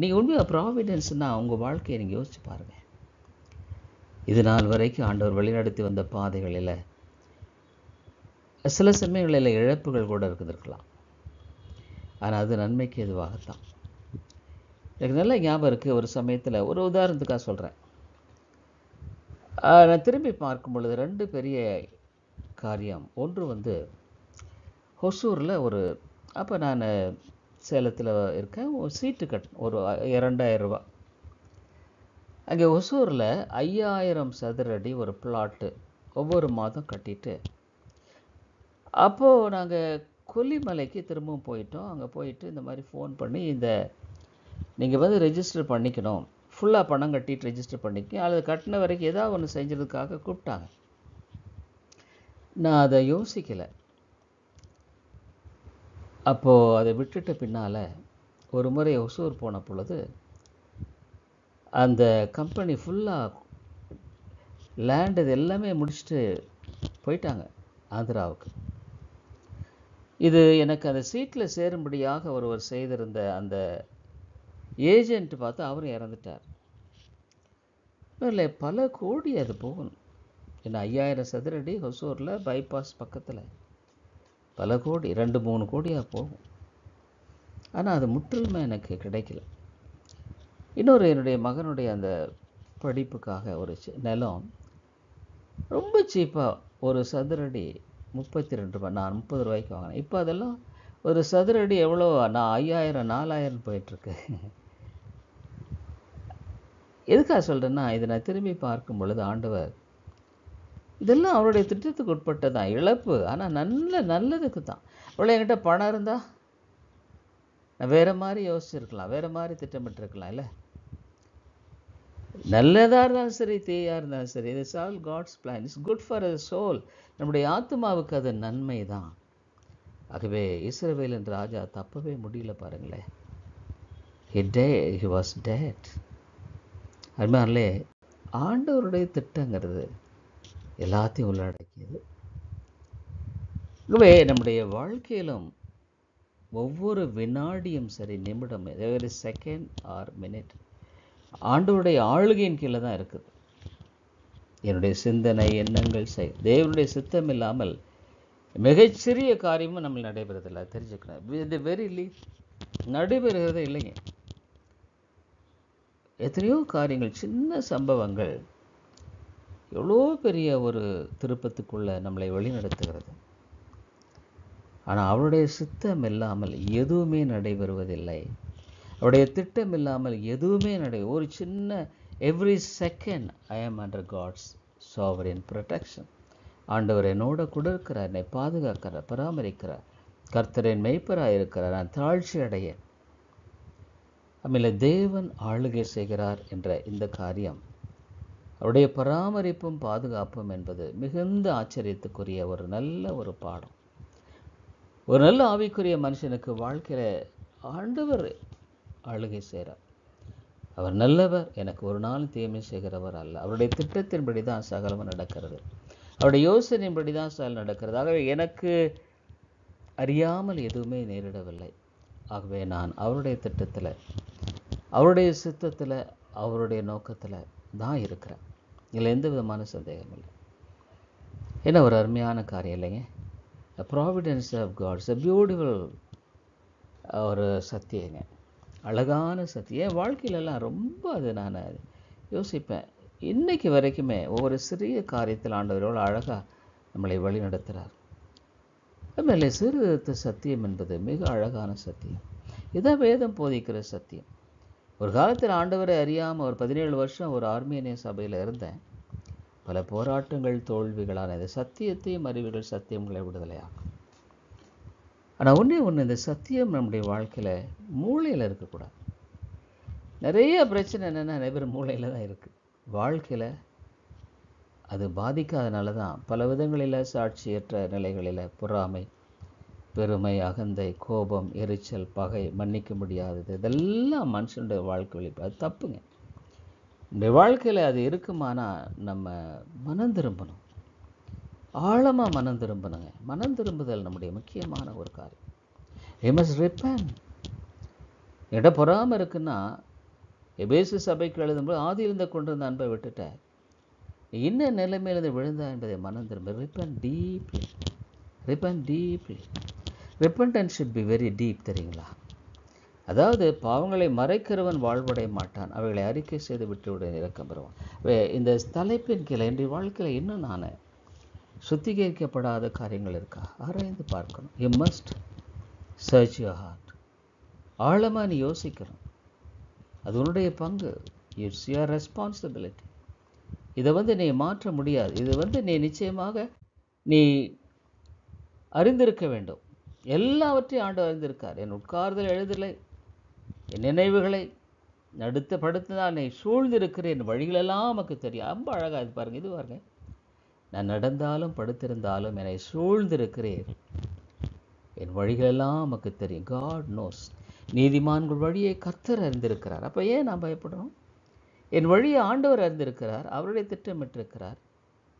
S1: நீங்கள் உண்மையாக ப்ராவிடன்ஸ்னால் உங்கள் வாழ்க்கையை நீங்கள் யோசிச்சு பாருங்கள். இது நாள் வரைக்கும் ஆண்டவர் வழிநடத்தி வந்த பாதைகளில் சில சமயங்களில் இழப்புகள் கூட இருக்கலாம். ஆனால் அது நன்மைக்கு எதுவாகத்தான். எனக்கு நல்ல ஞாபகம் இருக்குது, ஒரு சமயத்தில் ஒரு உதாரணத்துக்காக சொல்கிறேன். நான் திரும்பி பார்க்கும் பொழுது 2 பெரிய காரியம். ஒன்று ஹொசூரில் அப்போ நான் சேலத்தில் இருக்கேன், ஒரு சீட்டு கட்டணும், ஒரு 2000 ரூபா. அங்கே ஒசூரில் 5000 சதுர அடி ஒரு பிளாட்டு ஒவ்வொரு மாதம் கட்டிட்டு, அப்போது நாங்கள் கொல்லிமலைக்கு திரும்பவும் போயிட்டோம். அங்கே போயிட்டு இந்த மாதிரி ஃபோன் பண்ணி, நீங்கள் ரெஜிஸ்டர் பண்ணிக்கணும், ஃபுல்லாக பணம் கட்டிட்டு ரெஜிஸ்டர் பண்ணிக்க, அல்லது கட்டின வரைக்கும் ஏதாவது ஒன்று செஞ்சதுக்காக கூப்பிட்டாங்க. நான் அதை யோசிக்கலை. அப்போது அதை விட்டுட்ட பின்னால் ஒரு முறை ஒசூர் போன பொழுது அந்த கம்பெனி ஃபுல்லாக லேண்ட் இது எல்லாமே முடிச்சுட்டு போயிட்டாங்க ஆந்திராவுக்கு. இது எனக்கு அந்த சீட்டில் சேரும்படியாக ஒருவர் செய்திருந்த அந்த ஏஜென்ட் பார்த்து அவரும் இறந்துட்டார். இல்லை, பல கோடி அது போகணும். ஏன்னா 5000 சதுரடி ஹொசூரில் பைபாஸ் பக்கத்தில் பல கோடி, 2-3 கோடியாக போகும். ஆனால் அது முற்றிலுமே எனக்கு கிடைக்கல. இன்னொரு என்னுடைய மகனுடைய அந்த படிப்புக்காக ஒரு நிலம் ரொம்ப சீப்பாக, ஒரு சதுரடி 32 ரூபா, நான் 30 ரூபாய்க்கு வாங்கினேன். இப்போ அதெல்லாம் ஒரு சதுரடி எவ்வளோ, நான் 5000-4000 போயிட்டுருக்கு. எதுக்காக சொல்கிறேன்னா, இதை நான் திரும்பி பார்க்கும் பொழுது ஆண்டவர் இதெல்லாம் அவருடைய திட்டத்துக்கு உட்பட்டதான். இழப்பு, ஆனால் நல்லதுக்கு தான். இவ்வளோ என்கிட்ட பணம் இருந்தால் நான் வேறு மாதிரி யோசிச்சிருக்கலாம், வேறு மாதிரி திட்டமிட்டிருக்கலாம் இல்லை. நல்லதாக இருந்தாலும் சரி, தீயாக இருந்தாலும் சரி, it's all God's plan. It's good for a soul. நம்முடைய ஆத்மாவுக்கு அது நன்மை தான். ஆகவே இஸ்ரவேலின் ராஜா தப்பவே முடியல பாருங்களேன். he was dead. அதுமாதிரிலே ஆண்டவருடைய திட்டங்கிறது எல்லாத்தையும் உள்ளடக்கியது. ஆகவே நம்முடைய வாழ்க்கையிலும் ஒவ்வொரு வினாடியும் சரி, நிமிடம், எவரி செகண்ட் ஆர் மினிட் ஆண்டவருடைய ஆளுகையின் கீழே தான் இருக்குது. என்னுடைய சிந்தனை, எண்ணங்கள், தேவனுடைய சித்தம் இல்லாமல் மிகச்சிறிய காரியமும் நம்ம நடைபெறதில்லை. தெரிஞ்சுக்கணும். இது வெரி நடைபெறுகிறதே இல்லைங்க. எத்தனையோ காரியங்கள், சின்ன சம்பவங்கள் எவ்வளோ பெரிய ஒரு திருப்பத்துக்குள்ள நம்மளை வழிநடத்துகிறது. ஆனால் அவருடைய சித்தம் இல்லாமல் எதுவுமே நடைபெறுவதில்லை. அவருடைய திட்டம் இல்லாமல் எதுவுமே ஒரு சின்ன எவ்ரி செகண்ட் ஐ ஆம் அண்டர் காட்ஸ் சாவரின் ப்ரொடெக்ஷன். ஆண்டவர் என்னோட கூட இருக்கிறார், என்னை பாதுகாக்கிறார், பராமரிக்கிறார். கர்த்தரின் மெய்ப்பராக இருக்கிறார், நான் தாழ்ச்சி அடைய. ஆಮೇಲೆ தேவன் ஆளுகை செய்கிறார் என்ற இந்த காரியம், அவருடைய பராமரிப்பும் பாதுகாப்பும் என்பது மிகுந்த ஆச்சரியத்துக்குரிய ஒரு நல்ல பாடம். ஒரு நல்ல ஆவிக்குரிய மனுஷனுக்கு வாழ்க்கையில் ஆண்டவர் ஆளுகை செய்கிறார். அவர் நல்லவர், எனக்கு ஒரு நாள் தீமை செய்கிறவர் அல்ல. அவருடைய திட்டத்தின்படி தான் சகலமும் நடக்கிறது, அவருடைய யோசனையின்படி தான் சகலம் நடக்கிறது. ஆகவே எனக்கு அறியாமல் எதுவுமே நேரிடவில்லை. ஆகவே நான் அவருடைய திட்டத்தில், அவருடைய சித்தத்தில், அவருடைய நோக்கத்தில் தான் இருக்கிறேன். இதில் எந்த விதமான சந்தேகம் இல்லை. என்ன ஒரு அருமையான காரியம் இல்லைங்க. ப்ராவிடன்ஸ் ஆஃப் காட்ஸ், பியூட்டிஃபுல் ஒரு சத்தியங்க, அழகான சத்தியம். என் வாழ்க்கையிலலாம் ரொம்ப அது நான் யோசிப்பேன். இன்னைக்கு வரைக்குமே ஒவ்வொரு சிறிய காரியத்தில் ஆண்டவரோடு அழகாக நம்மளை வழி நடத்துகிறார். அதுமாதிரி சீர்திருத்த சத்தியம் என்பது மிக அழகான சத்தியம். இதான் வேதம் போதிக்கிற சத்தியம். ஒரு காலத்தில் ஆண்டவரை அறியாமல் ஒரு 17 வருஷம் ஒரு ஆர்மேனிய சபையில் இருந்தேன். பல போராட்டங்கள், தோல்விகளான இந்த சத்தியத்தையும் அறிவுகள் சத்தியங்களை விடுதலையாகும். ஆனால் ஒன்று, இந்த சத்தியம் நம்முடைய வாழ்க்கையில் மூளையில் இருக்கக்கூடாது. நிறைய பிரச்சனை என்னென்னா நிறைய பேர் மூளையில் தான் இருக்குது. வாழ்க்கையில் அது பாதிக்காதனால தான் பல விதங்களில் சாட்சியற்ற நிலைகளில் பொறாமை, பெருமை, அகந்தை, கோபம், எரிச்சல், பகை, மன்னிக்க முடியாதது, இதெல்லாம் மனுஷனுடைய வாழ்க்கையில் அது தப்புங்க. இந்த வாழ்க்கையில் அது இருக்குமானா நம்ம மனம் திரும்பணும், ஆழமாக மனம் திரும்பணுங்க. மனம் திரும்புதல் நம்முடைய முக்கியமான ஒரு காரியம். we must repent. என்கிட்ட பொறாமல் இருக்குன்னா, எபேசு சபைக்கு எழுதும்போது ஆதியிலிருந்து கொண்டிருந்த அன்பை விட்டுட்ட, இன்னும் நிலைமையிலிருந்து விழுந்தா என்பதை மனம் திரும்ப. repent deeply. repent deeply. repentance should be very deep. தெரியுங்களா? அதாவது பாவங்களை மறைக்கிறவன் வாழ்வடைய மாட்டான், அவைகளை அறிக்கை செய்து விட்டுவிட இரக்கம் பெறுவான். இந்த தலைப்பின் கீழே இன்றைய வாழ்க்கையில் இன்னும் நான் சுத்திகரிக்கப்படாத காரியங்கள் இருக்கா ஆராய்ந்து பார்க்கணும். You must search your heart. ஆழமாக நீ யோசிக்கணும். அது உன்னுடைய பங்கு. It's your responsibility. இதை நீ மாற்ற முடியாது. இது நீ நிச்சயமாக நீ அறிந்திருக்க வேண்டும். எல்லாவற்றையும் ஆண்டவர் அறிந்திருக்கார். என் உட்கார்தல் எழுதலை, என் நினைவுகளை நடுத்த படுத்தினால் என்னை சூழ்ந்திருக்கிற என் வழிகளெல்லாம் நமக்கு தெரியும். ரொம்ப அழகாக இது பாருங்கள். இது பாருங்க, நான் நடந்தாலும் படுத்திருந்தாலும் என்னை சூழ்ந்திருக்கிறேன், என் வழிகளெல்லாம் நமக்கு தெரியும். God knows. நீதிமான்கள் வழியை கர்த்தர் அறிந்திருக்கிறார். அப்போ ஏன் நான் பயப்படணும்? என் வழியை ஆண்டவர் அறிந்திருக்கிறார், அவருடைய திட்டமிட்டிருக்கிறார்.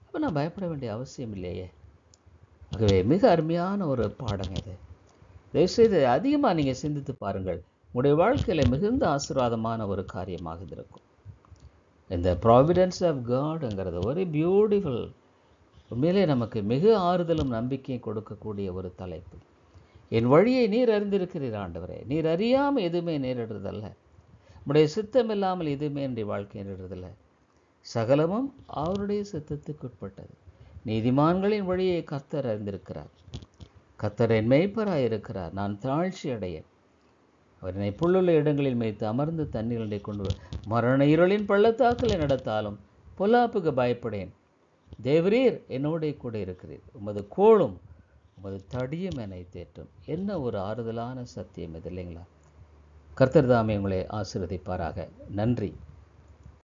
S1: அப்போ நான் பயப்பட வேண்டிய அவசியம் இல்லையே. ஆகவே மிக அருமையான ஒரு பாடம் இது. தயவுசெய்து அதிகமாக நீங்கள் சிந்தித்து பாருங்கள். உங்களுடைய வாழ்க்கையில் மிகுந்த ஆசீர்வாதமான ஒரு காரியமாக இருக்கும். இந்த ப்ராவிடன்ஸ் ஆஃப் காட்ங்கிறது ஒரு பியூட்டிஃபுல், உண்மையிலே நமக்கு மிக ஆறுதலும் நம்பிக்கையும் கொடுக்கக்கூடிய ஒரு தலைப்பு. என் வழியை நீர் அறிந்திருக்கிறீர் ஆண்டவரே. நீர் அறியாமல் எதுவுமே நேரிடுறதல்ல, உடைய சித்தம் இல்லாமல் எதுவுமே என்னுடைய வாழ்க்கை நேரிடுறதில்லை. சகலமும் அவருடைய சித்தத்துக்கு உட்பட்டது. நீதிமான்களின் வழியை கர்த்தர் அறிந்திருக்கிறார். கர்த்தர் என் மேய்ப்பராய் இருக்கிறார், நான் தாழ்ச்சி அடைய. அவர் என்னை புல்லுள்ள இடங்களில் மேய்த்து அமர்ந்து தண்ணீரை கொண்டு மரண இருளின் பள்ளத்தாக்களை நடத்தாலும் பொல்லாப்புக்கு பயப்படேன். தேவரீர் என்னோட கூட இருக்கிறீர், உமது கோலும் உமது தடியும் என்னை தேற்றும். என்ன ஒரு ஆறுதலான சத்தியம் இது இல்லைங்களா? கர்த்தர் தாமே உங்களை ஆசீர்வதிப்பாராக. நன்றி.